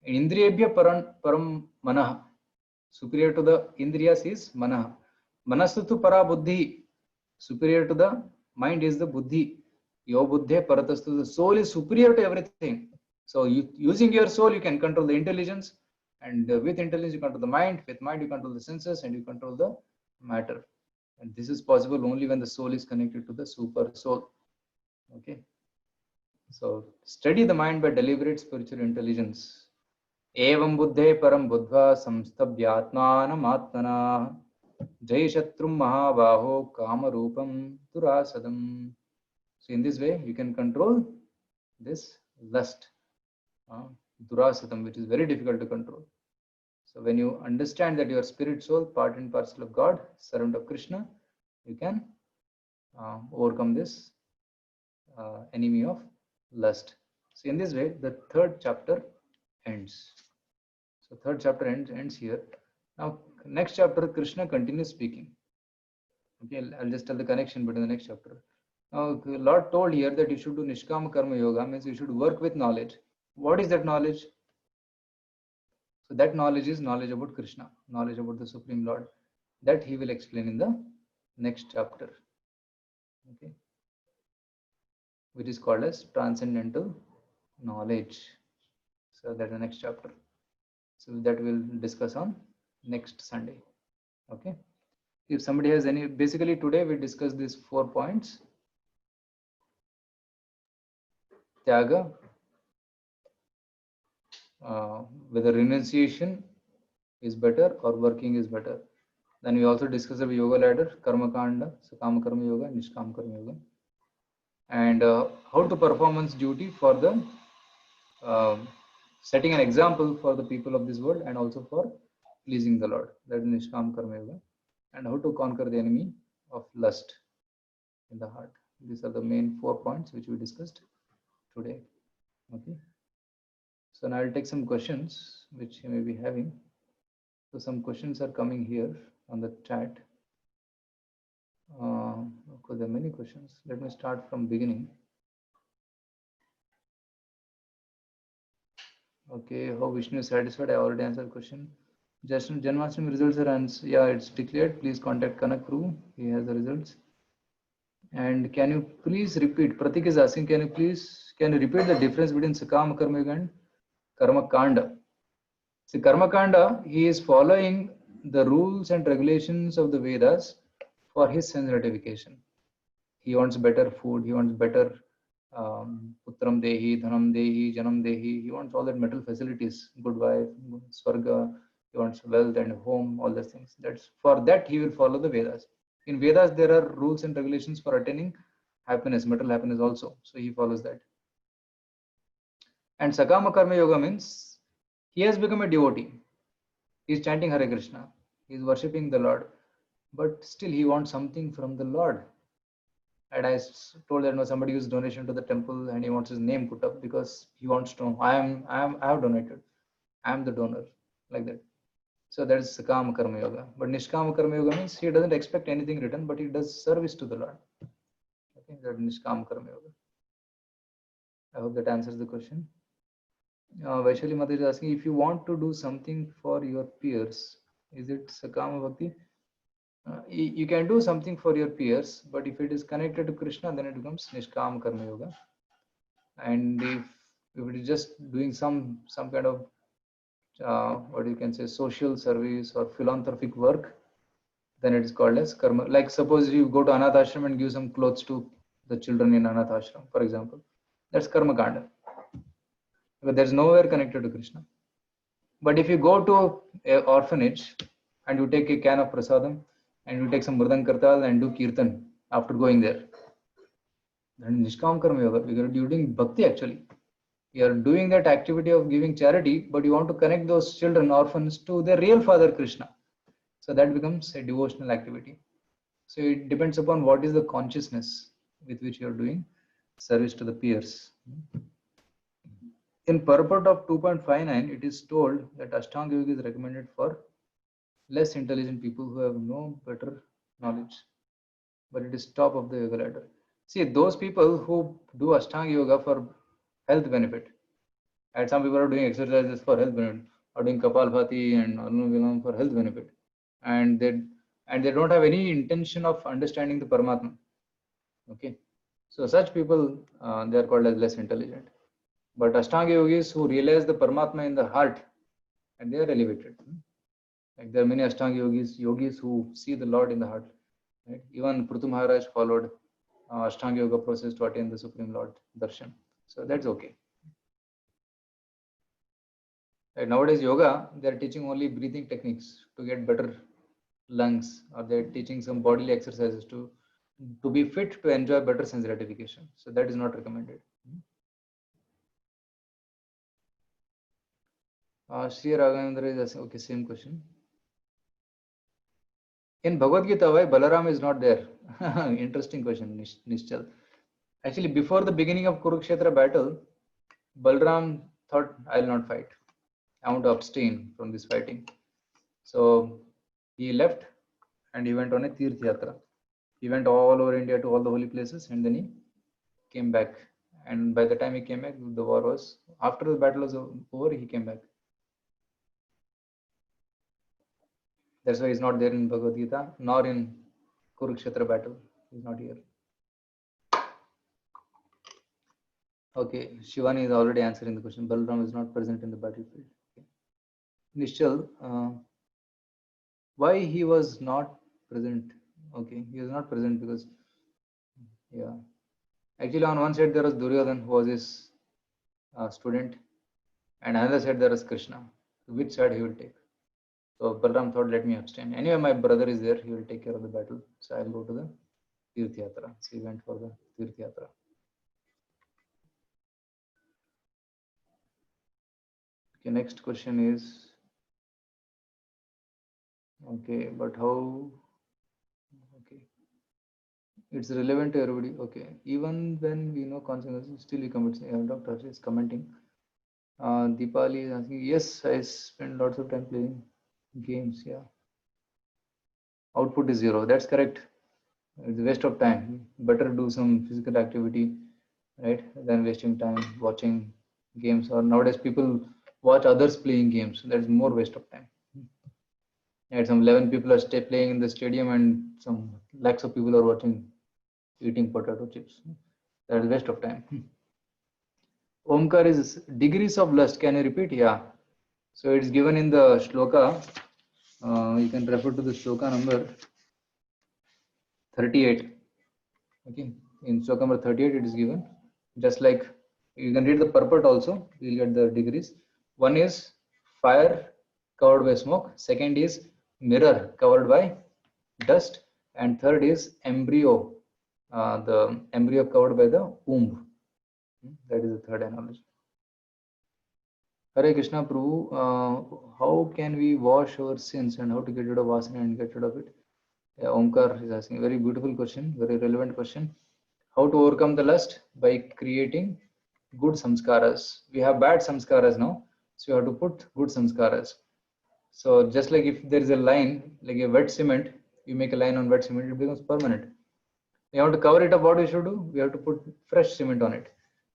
Indriyabhya param manah. Superior to the indriyas is manah. Manasutu para buddhi. Superior to the mind is the buddhi. Yo buddhe paratastu. The soul is superior to everything. So using your soul, you can control the intelligence, and with intelligence you control the mind. With mind you control the senses, and you control the matter. And this is possible only when the soul is connected to the super soul. Okay. So study the mind by deliberate spiritual intelligence. Evam buddhe param buddha samstabhyatmanam atmana. Jai Shatrum Mahabaho Kama Rupam Durasadam. So in this way, you can control this lust, Durasadam, which is very difficult to control. So when you understand that your spirit soul, part and parcel of God, servant of Krishna, you can overcome this enemy of lust. So in this way, the third chapter ends. So third chapter ends here. Now next chapter, Krishna continues speaking. Okay, I'll just tell the connection between the next chapter. Now Lord told here that you should do Nishkama Karma Yoga, means you should work with knowledge. What is that knowledge? So that knowledge is knowledge about Krishna, knowledge about the Supreme Lord. That he will explain in the next chapter. Okay, which is called as transcendental knowledge. So that's the next chapter. So that we'll discuss on next Sunday. Okay. If somebody has any, basically today we discussed these 4 points. Tyaga, whether renunciation is better or working is better. Then we also discussed the yoga ladder, karma kanda, sakama karma yoga, nishkama karma yoga, and how to perform one's duty for the setting an example for the people of this world and also for pleasing the Lord. That is nishkama karma yoga, and how to conquer the enemy of lust in the heart. These are the main 4 points which we discussed today. Okay. So now I'll take some questions which you may be having. So some questions are coming here on the chat. Of course, there are many questions. Let me start from beginning. Okay, how Vishnu is satisfied? I already answered the question. Just Janmashtami results are answered. Yeah, it's declared. Please contact Kanak Prabhu. He has the results. And can you please repeat? Pratik is asking, can you repeat the difference between Sakama Karma Yoga and Karma Kanda? See, Karma Kanda, he is following the rules and regulations of the Vedas for his sense gratification. He wants better food, he wants better Putram Dehi, Dhanam Dehi, Janam Dehi. He wants all that material facilities, good wife, Swarga, he wants wealth and home, all those things. That's for that he will follow the Vedas. In Vedas, there are rules and regulations for attaining happiness, material happiness also. So he follows that. And Sakama Karma Yoga means he has become a devotee. He is chanting Hare Krishna. He is worshipping the Lord. But still he wants something from the Lord. And I told that somebody gives donation to the temple and he wants his name put up because he wants to know, I have donated. I am the donor. Like that. So that is Sakama Karma Yoga. But Nishkama Karma Yoga means he doesn't expect anything written, but he does service to the Lord. Okay, that is Nishkama Karma Yoga. I hope that answers the question. Vaishali Mata is asking, if you want to do something for your peers, is it Sakama Bhakti? You can do something for your peers, but if it is connected to Krishna, then it becomes Nishkama Karma Yoga. And if it is just doing some kind of what you can say social service or philanthropic work, then it is called as karma. Like suppose you go to Anath Ashram and give some clothes to the children in Anath Ashram, for example, that's karma kanda, because there's nowhere connected to Krishna. But if you go to an orphanage and you take a can of prasadam and you take some mridang kartal and do kirtan after going there, then nishkam karma yoga, because you're doing bhakti actually. You're doing that activity of giving charity, but you want to connect those children, orphans, to their real father Krishna. So that becomes a devotional activity. So it depends upon what is the consciousness with which you're doing service to the peers. In purport of 2.59, it is told that Ashtanga Yoga is recommended for less intelligent people who have no better knowledge, but it is top of the yoga ladder. See, those people who do Ashtanga Yoga for health benefit, and some people are doing exercises for health benefit, are doing Kapalbhati and Anulom Vilom for health benefit, and they don't have any intention of understanding the Paramatma. Okay, so such people they are called as less intelligent. But Ashtanga yogis who realize the Paramatma in the heart, and they are elevated. Like there are many Ashtanga yogis who see the Lord in the heart. Right? Even Prithu Maharaj followed Ashtanga Yoga process to attain the Supreme Lord Darshan. So that's okay. Right? Nowadays yoga, they are teaching only breathing techniques to get better lungs, or they're teaching some bodily exercises to be fit to enjoy better sense gratification. So that is not recommended. Sri Raghavendra is asking, okay, same question. In Bhagavad Gita, why Balaram is not there? Interesting question, Nishchal. Actually, before the beginning of Kurukshetra battle, Balaram thought, I'll not fight. I want to abstain from this fighting. So he left and he went on a Tirth Yatra. He went all over India to all the holy places, and then he came back. And by the time he came back, the war was, after the battle was over, he came back. That's why he's not there in Bhagavad Gita, nor in Kurukshetra battle. He's not here. Okay, Shivani is already answering the question. Balaram is not present in the battlefield. Okay. Nishchal, why he was not present? Okay, he was not present because, yeah. Actually, on one side there was Duryodhan, who was his student, and another side there was Krishna. Which side he will take? So Balaram thought, let me abstain. Anyway, my brother is there, he will take care of the battle. So I'll go to the Tirth Yatra. So he went for the Tirth Yatra. Okay, next question is, okay, but how, okay, it's relevant to everybody. Okay, even when we know consequences, still we commit. Dr. is commenting. Deepali is asking, yes, I spend lots of time playing games. Yeah. Output is 0. That's correct. It's a waste of time. Better do some physical activity, right, than wasting time watching games. Or nowadays people watch others playing games. That's more waste of time. Right, some 11 people are playing in the stadium, and some lakhs of people are watching, eating potato chips. That is waste of time. Omkar is degrees of lust. Can you repeat? Yeah. So it's given in the shloka. You can refer to the shloka number 38. Okay. In shloka number 38, it is given. Just like you can read the purport also, you'll get the degrees. One is fire covered by smoke. Second is mirror covered by dust. And third is embryo, the embryo covered by the womb. That is the third analogy. Hare Krishna Prabhu, how can we wash our sins and how to get rid of vasana and get rid of it? Yeah, Omkar is asking, very beautiful question, very relevant question. How to overcome the lust? By creating good samskaras. We have bad samskaras now, so you have to put good samskaras. So just like if there is a line, like a wet cement, you make a line on wet cement, it becomes permanent. You have to cover it up, what we should do? We have to put fresh cement on it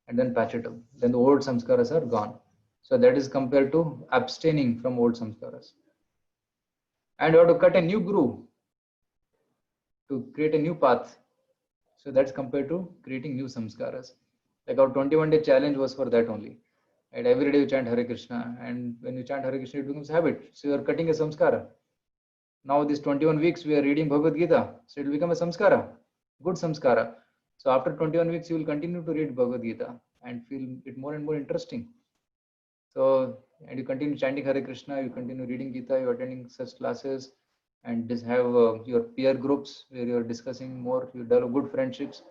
and then patch it up. Then the old samskaras are gone. So that is compared to abstaining from old samskaras. And you have to cut a new groove to create a new path. So that's compared to creating new samskaras. Like our 21-day challenge was for that only. And every day you chant Hare Krishna, and when you chant Hare Krishna, it becomes habit. So you are cutting a samskara. Now these 21 weeks we are reading Bhagavad Gita, so it will become a samskara, good samskara. So after 21 weeks you will continue to read Bhagavad Gita and feel it more and more interesting. So, and you continue chanting Hare Krishna, you continue reading Gita, you are attending such classes, and just have your peer groups where you are discussing more, you develop good friendships,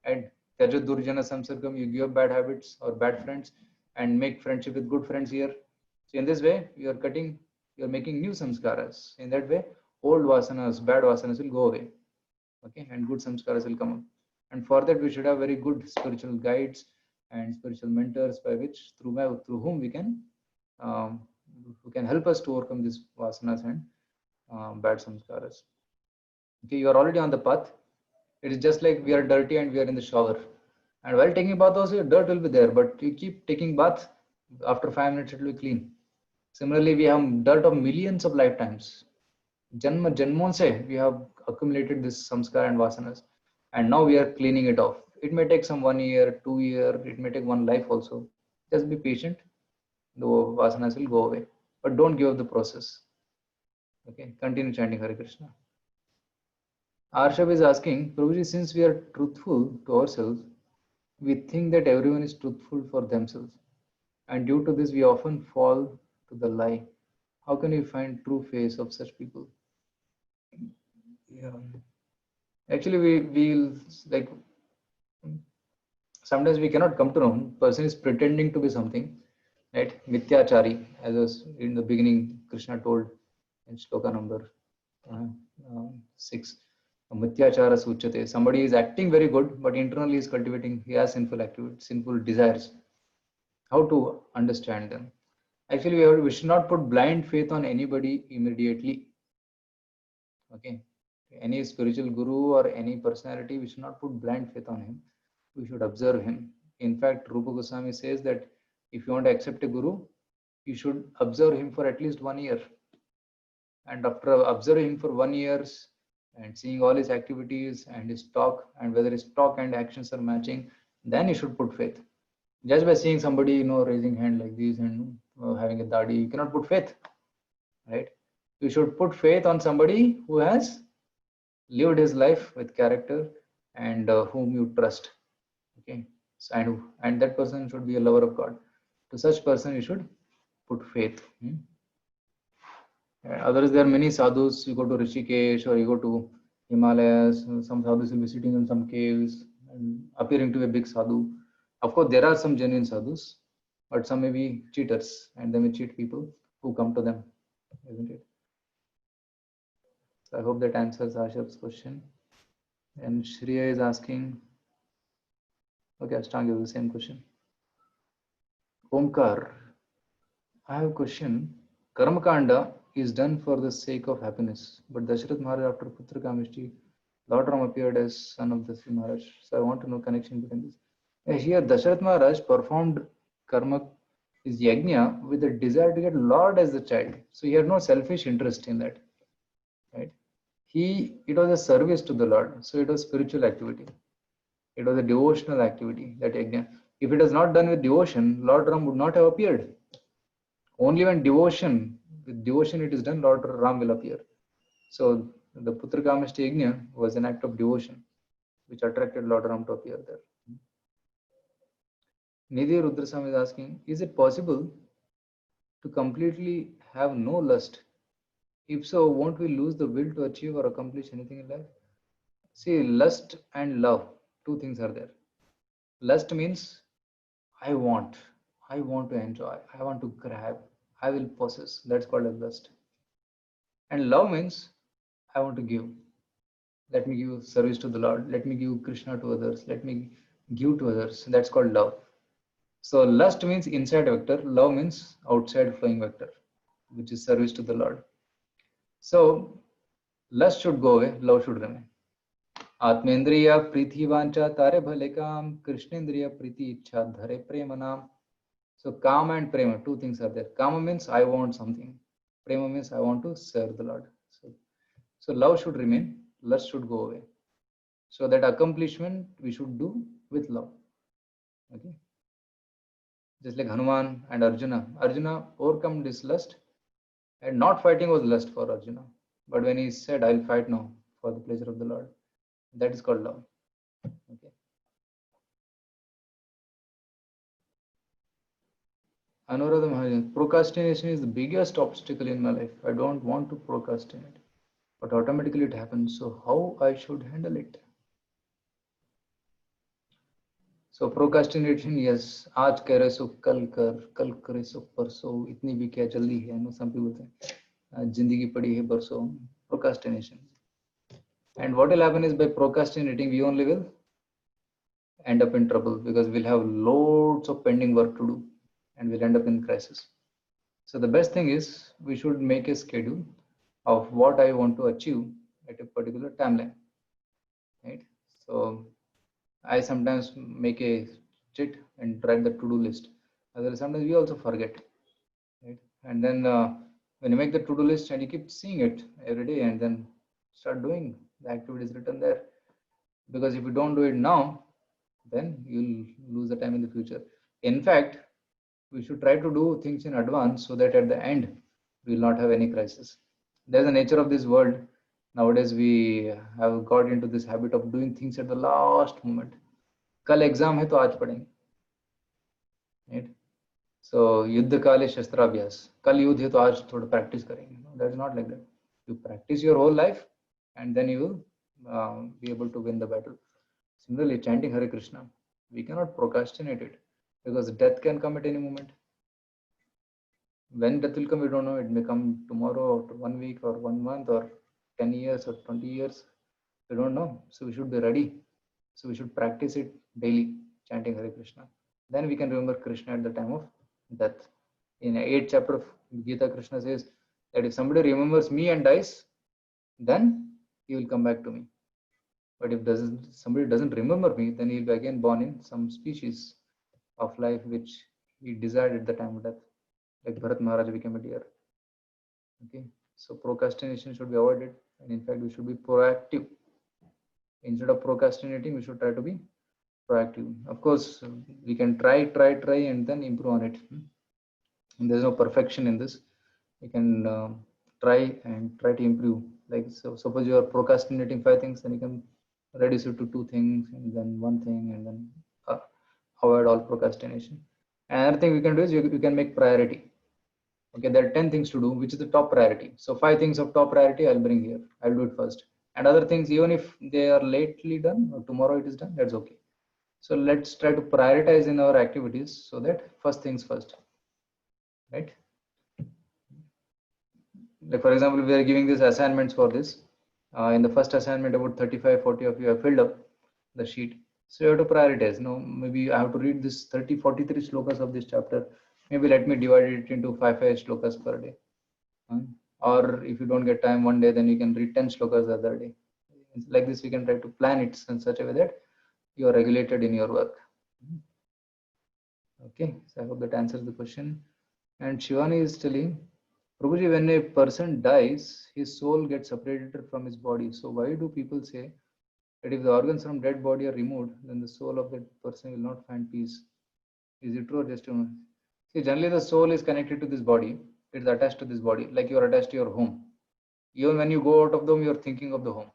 and Tyajat Durjana Samsargam, you give up bad habits or bad friends and make friendship with good friends here. So in this way, you are making new samskaras. In that way, old vasanas, bad vasanas will go away. Okay, and good samskaras will come up. And for that, we should have very good spiritual guides and spiritual mentors by which through whom we can who can help us to overcome these vasanas and bad samskaras. Okay, you are already on the path. It is just like we are dirty and we are in the shower. And while taking bath also, dirt will be there, but you keep taking bath, after 5 minutes it will be clean. Similarly, we have dirt of millions of lifetimes. Janmon se, we have accumulated this samskara and vasanas, and now we are cleaning it off. It may take some 1 year, 2 year, it may take one life also. Just be patient. The vasanas will go away, but don't give up the process. Okay, continue chanting Hare Krishna. Arshav is asking, Prabhuji, since we are truthful to ourselves, we think that everyone is truthful for themselves. And due to this, we often fall to the lie. How can we find true face of such people? Yeah. Actually, we like sometimes we cannot come to know. Person is pretending to be something, right? Mithyachari, as was in the beginning, Krishna told in shloka number 6. Mithyachara suchate. Somebody is acting very good, but internally is cultivating, he has sinful activity, sinful desires. How to understand them? Actually, we should not put blind faith on anybody immediately. Okay. Any spiritual guru or any personality, we should not put blind faith on him. We should observe him. In fact, Rupa Goswami says that if you want to accept a guru, you should observe him for at least 1 year. And after observing him for 1 year and seeing all his activities and his talk, and whether his talk and actions are matching, then you should put faith. Just by seeing somebody, raising hand like this and having a dadi, you cannot put faith, right? You should put faith on somebody who has lived his life with character and whom you trust. Okay, so, and that person should be a lover of God. To such person, you should put faith. Others, there are many sadhus. You go to Rishikesh or you go to Himalayas. Some sadhus will be sitting in some caves and appearing to be a big sadhu. Of course, there are some genuine sadhus, but some may be cheaters and they may cheat people who come to them, isn't it? So I hope that answers Ashraf's question. And Shriya is asking, okay, Ashtanga, the same question. Omkar, I have a question. Karmakanda is done for the sake of happiness, but Dasharath Maharaj, after Putra Kamishti, Lord Ram appeared as son of Dasaratha Maharaj. So I want to know connection between this. Here, Dasharath Maharaj performed karma, his yajna, with the desire to get Lord as the child. So he had no selfish interest in that, right? It was a service to the Lord, so it was spiritual activity. It was a devotional activity, that yajna. If it was not done with devotion, Lord Ram would not have appeared. Only when with devotion it is done, Lord Ram will appear. So the Putra Kamishti yajna was an act of devotion, which attracted Lord Ram to appear there. Nidhi Rudrasam is asking, is it possible to completely have no lust? If so, won't we lose the will to achieve or accomplish anything in life? See, lust and love, two things are there. Lust means I want to enjoy, I want to grab, I will possess. That's called as lust. And love means I want to give. Let me give service to the Lord. Let me give Krishna to others. Let me give to others. That's called love. So lust means inside vector. Love means outside flowing vector, which is service to the Lord. So lust should go away. Love should remain. Atmendriya priti vancha tare bhale kam. Krishnendriya priti ichha dhare prema nam. So kama and prema, two things are there. Kama means I want something. Prema means I want to serve the Lord. So love should remain. Lust should go away. So that accomplishment we should do with love. Okay. Just like Hanuman and Arjuna. Arjuna overcome this lust, and not fighting was lust for Arjuna. But when he said, I'll fight now for the pleasure of the Lord, that is called love. Okay. Anuradha Mahajan, procrastination is the biggest obstacle in my life. I don't want to procrastinate, but automatically it happens. So how I should handle it? So procrastination, yes. आज कह रहे सो कल करे सो परसों, इतनी भी क्या जल्दी है? No, some people say जिंदगी पड़ी है बरसों. Procrastination. And what will happen is, by procrastinating, we only will end up in trouble, because we'll have loads of pending work to do and we'll end up in crisis. So the best thing is, we should make a schedule of what I want to achieve at a particular timeline, right? So I sometimes make a chit and write the to-do list. Sometimes we also forget, right? And then when you make the to-do list and you keep seeing it every day, and then start doing the activities written there, because if you don't do it now, then you'll lose the time in the future. In fact, we should try to do things in advance, so that at the end we will not have any crisis. There's the nature of this world. Nowadays we have got into this habit of doing things at the last moment. कल exam है तो आज पढ़ेंगे, right? So युद्ध काले शस्त्राभ्यास, कल युद्ध है तो आज थोड़ा प्रैक्टिस करेंगे. That's not like that. You practice your whole life, and then you will be able to win the battle. Similarly, chanting Hare Krishna, we cannot procrastinate it because death can come at any moment. When death will come, we don't know. It may come tomorrow, or 1 week, or 1 month, or 10 years, or 20 years. We don't know. So we should be ready. So we should practice it daily, chanting Hare Krishna. Then we can remember Krishna at the time of death. In 8th chapter of Gita, Krishna says that if somebody remembers me and dies, then he will come back to me. But if somebody doesn't remember me, then he'll be again born in some species of life which he desired at the time of death. Like Bharat Maharaj became a deer. Okay, so procrastination should be avoided, and in fact, we should be proactive. Instead of procrastinating, we should try to be proactive. Of course, we can try, and then improve on it. And there's no perfection in this. You can try to improve. Like, so suppose you are procrastinating 5 things, then you can reduce it to 2 things, and then 1 thing, and then avoid all procrastination. Another thing we can do is you can make priority. Okay, there are 10 things to do, which is the top priority. So 5 things of top priority I'll bring here. I'll do it first. And other things, even if they are lately done or tomorrow it is done, that's okay. So let's try to prioritize in our activities so that first things first, right? Like for example, we are giving these assignments for this. In the first assignment, about 35-40 of you have filled up the sheet. So you have to prioritize. No, maybe I have to read this 43 slokas of this chapter. Maybe let me divide it into 5 slokas per day. Or if you don't get time one day, then you can read 10 slokas the other day. Like this, we can try to plan it in such a way that you are regulated in your work. Okay, so I hope that answers the question. And Shivani is telling, Prabhuji, when a person dies, his soul gets separated from his body. So why do people say that if the organs from dead body are removed, then the soul of that person will not find peace? Is it true or just a... See, generally the soul is connected to this body. It's attached to this body, like you are attached to your home. Even when you go out of the home, you are thinking of the home.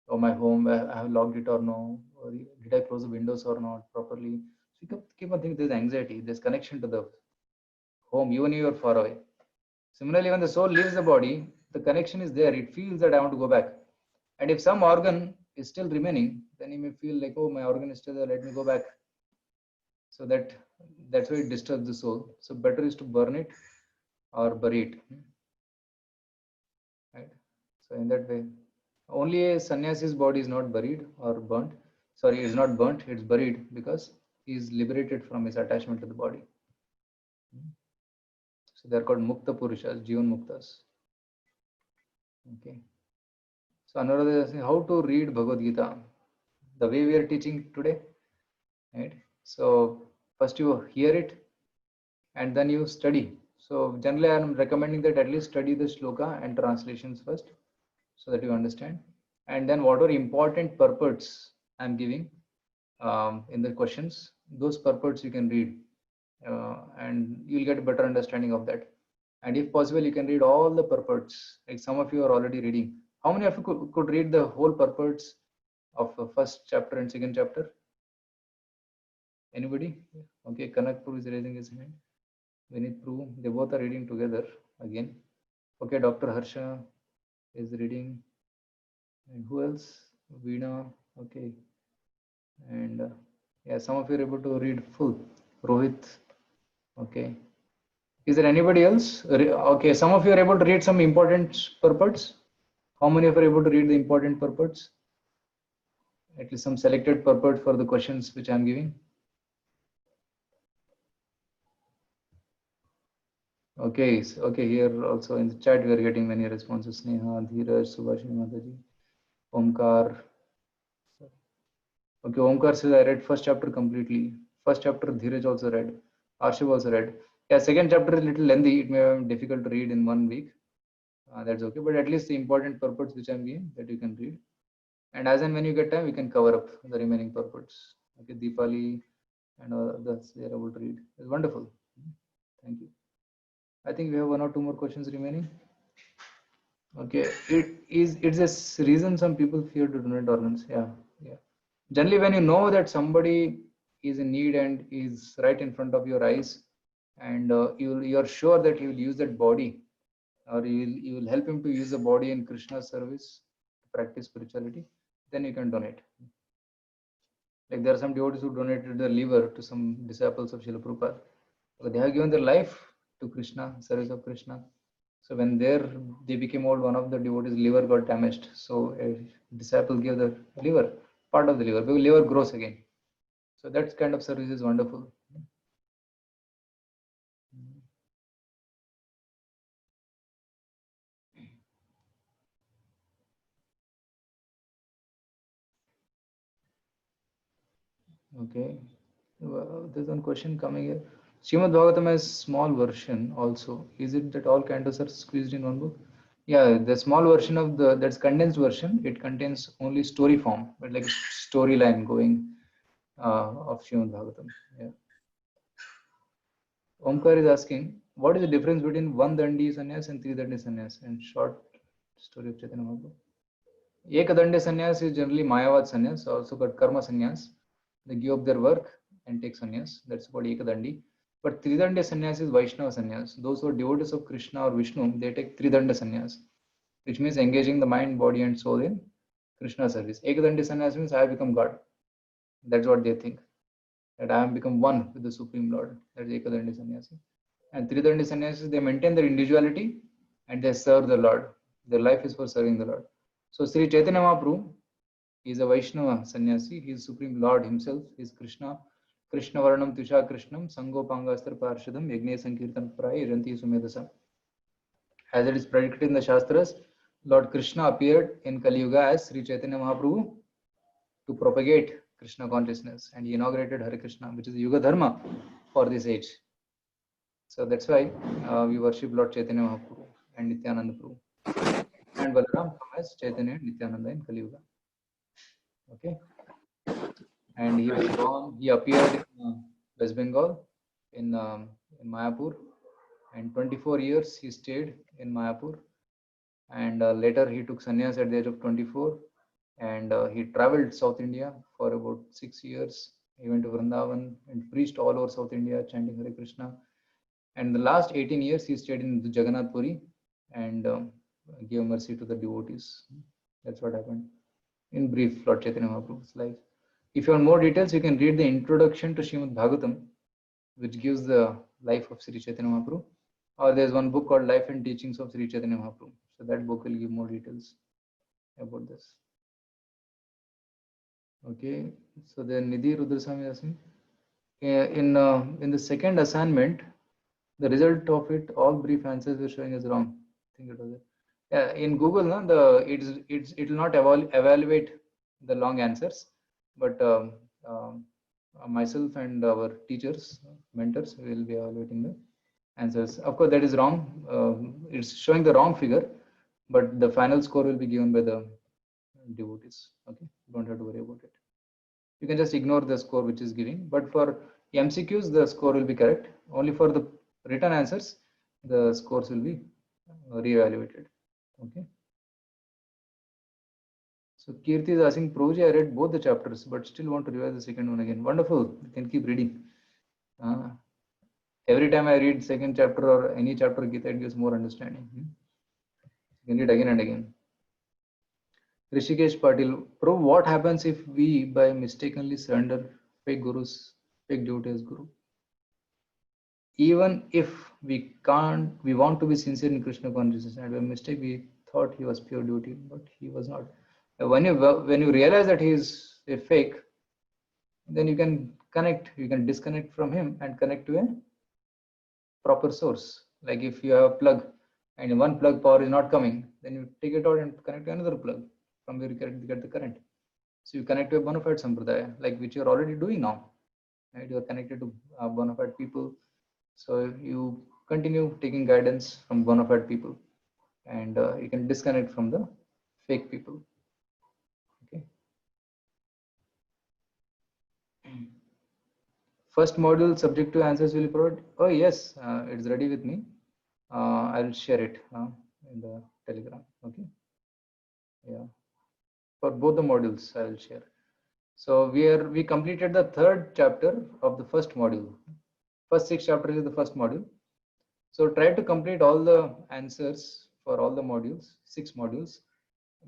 Oh, my home, I have locked it or no? Or did I close the windows or not properly? So you keep on thinking there's anxiety, there's connection to the home, even if you are far away. Similarly, when the soul leaves the body, the connection is there. It feels that I want to go back. And if some organ is still remaining, then you may feel like, oh, my organ is still there, let me go back. So that's why it disturbs the soul. So better is to burn it or bury it. Right? So in that way, only a sannyasi's body is not buried or burnt. Sorry, it's not burnt, it's buried because he is liberated from his attachment to the body. So they are called Mukta Purushas, Jivan Muktas. Okay. So Anuradha is saying how to read Bhagavad Gita. The way we are teaching today. Right? So first you hear it and then you study. So generally I am recommending that at least study the shloka and translations first so that you understand. And then whatever important purports I am giving in the questions, those purports you can read and you'll get a better understanding of that. And if possible, you can read all the purports. Like some of you are already reading. How many of you could read the whole purports of the first chapter and second chapter? Anybody? Okay, Kanak Prabhu is raising his hand. Vinit Prabhu, they both are reading together again. Okay, Dr. Harsha is reading. And who else? Veena. Okay. And yeah, some of you are able to read full. Rohit. Okay. Is there anybody else? Okay, some of you are able to read some important purports. How many of you are able to read the important purports? At least some selected purport for the questions which I am giving. Okay, okay, here also in the chat we are getting many responses. Sneha, Dheeraj, Subhashini Mataji, Omkar. Okay, Omkar says I read first chapter completely. First chapter Dheeraj also read. Arshiv also read. Yeah, second chapter is a little lengthy. It may be difficult to read in 1 week. That's okay, but at least the important purports which I'm giving that you can read. And as and when you get time, we can cover up the remaining purports. Okay, Deepali and others, they are able to read. It's wonderful. Thank you. I think we have 1 or 2 more questions remaining. Okay, it's a reason some people fear to donate organs. Yeah. Generally, when you know that somebody is in need and is right in front of your eyes, and you are sure that he will use that body, or you will help him to use the body in Krishna's service, practice spirituality, then you can donate. Like there are some devotees who donated their liver to some disciples of Srila Prabhupada. So they have given their life to Krishna, service of Krishna. So when they became old, one of the devotees' liver got damaged. So a disciple gave the liver, part of the liver, because liver grows again. So that kind of service is wonderful. Okay. Well, there's one question coming here. Srimad Bhagavatam has small version also. Is it that all cantos are squeezed in one book? Yeah, the small version of that's condensed version. It contains only story form, but like storyline going of Srimad Bhagavatam. Yeah. Omkar is asking, what is the difference between one dandi sannyas and three dandi sannyas? And short story of Chaitanya Mahaprabhu. Ekadandi sannyas is generally Mayavad sannyas, also called karma sannyas. They give up their work and take sannyas. That's called Ekadandi. But Tridanda sannyas is Vaishnava sannyas. Those who are devotees of Krishna or Vishnu, they take Tridanda sannyas, which means engaging the mind, body, and soul in Krishna service. Ekadandi sannyas means I have become God. That's what they think. That I have become one with the Supreme Lord. That's Ekadandi sannyasi. And Tridandi sannyasis, they maintain their individuality and they serve the Lord. Their life is for serving the Lord. So Sri Chaitanya Mahaprabhu is a Vaishnava sannyasi. He is Supreme Lord himself. He is Krishna. Krishna Varnam Tusha Krishnam Sango Pangastra Parshadam Yagne Sankirtan Pray Janti Sumedasa. As it is predicted in the Shastras, Lord Krishna appeared in Kali Yuga as Sri Chaitanya Mahaprabhu to propagate Krishna consciousness, and he inaugurated Hare Krishna, which is the Yuga Dharma for this age. So that's why we worship Lord Chaitanya Mahaprabhu and Nityananda Prabhu. And Balaram as Chaitanya and Nityananda in Kali Yuga. Okay. And he was born, he appeared in West Bengal in Mayapur, and 24 years he stayed in Mayapur, and later he took sannyas at the age of 24, and he traveled South India for about 6 years. He went to Vrindavan and preached all over South India chanting Hare Krishna, and the last 18 years he stayed in Jagannath Puri and gave mercy to the devotees. That's what happened. In brief, Lord Chaitanya Mahaprabhu's life. If you want more details, you can read the introduction to Srimad Bhagavatam, which gives the life of Sri Chaitanya Mahaprabhu. Or there's one book called Life and Teachings of Sri Chaitanya Mahaprabhu. So that book will give more details about this. Okay. So then Nidhi Rudraswamy asking, in the second assignment, the result of it, all brief answers were showing as wrong. I think it was it. Yeah, in Google, no, it will not evaluate the long answers, but myself and our teachers, mentors will be evaluating the answers. Of course, that is wrong. It's showing the wrong figure, but the final score will be given by the devotees. Okay, don't have to worry about it. You can just ignore the score which is giving, but for MCQs, the score will be correct. Only for the written answers, the scores will be re-evaluated. Okay. So Kirti is asking, Prabhuji, I read both the chapters, but still want to revise the second one again. Wonderful. You can keep reading. Every time I read second chapter or any chapter of Gita, it gives more understanding. You can read again and again. Rishikesh Patil, Prabhu, what happens if we by mistakenly surrender fake gurus, fake devotee as guru? Even if we want to be sincere in Krishna consciousness, and by mistake we thought he was pure devotee, but he was not. When you realize that he is a fake, then you can disconnect from him and connect to a proper source. Like if you have a plug and one plug power is not coming, then you take it out and connect to another plug from where you get the current. So you connect to a bona fide sampradaya, like which you're already doing now. Right? You're connected to bona fide people. So you continue taking guidance from bona fide people, and you can disconnect from the fake people. Okay. First module subject to answers will be provided. Oh yes, it's ready with me. I'll share it in the Telegram. Okay. Yeah. For both the modules, I will share. So we completed the third chapter of the first module. First 6 chapters is the first module. So try to complete all the answers for all the modules, 6 modules,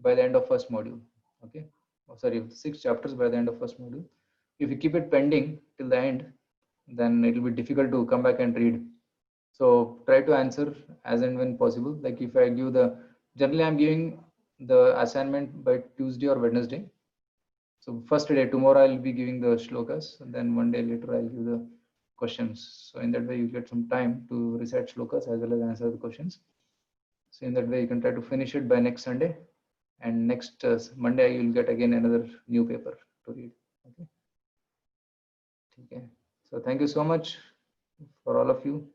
by the end of first module. Okay. Oh, sorry, 6 chapters by the end of first module. If you keep it pending till the end, then it will be difficult to come back and read. So try to answer as and when possible. Like if I give generally I'm giving the assignment by Tuesday or Wednesday. So first day, tomorrow I'll be giving the shlokas, and then one day later I'll give the questions. So in that way you get some time to recite shlokas as well as answer the questions. So in that way you can try to finish it by next Sunday, and next Monday you will get again another new paper to read. Okay. Okay. So thank you so much for all of you.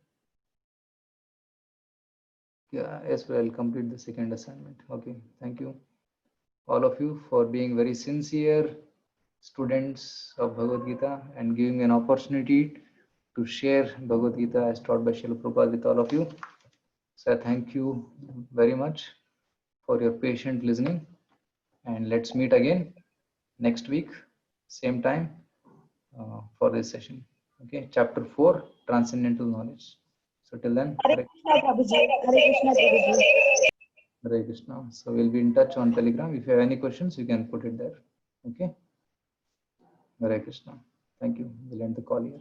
Yeah, yes, we'll complete the second assignment. Okay, thank you all of you for being very sincere students of Bhagavad Gita and giving an opportunity to share Bhagavad Gita as taught by Srila Prabhupada with all of you. So I thank you very much for your patient listening, and let's meet again next week, same time for this session. Okay, chapter 4, Transcendental Knowledge. So till then, Hare Krishna, Prabhuji. Hare Krishna, Prabhuji. Hare Krishna. So we'll be in touch on Telegram. If you have any questions, you can put it there. Okay. Hare Krishna. Thank you. We'll end the call here.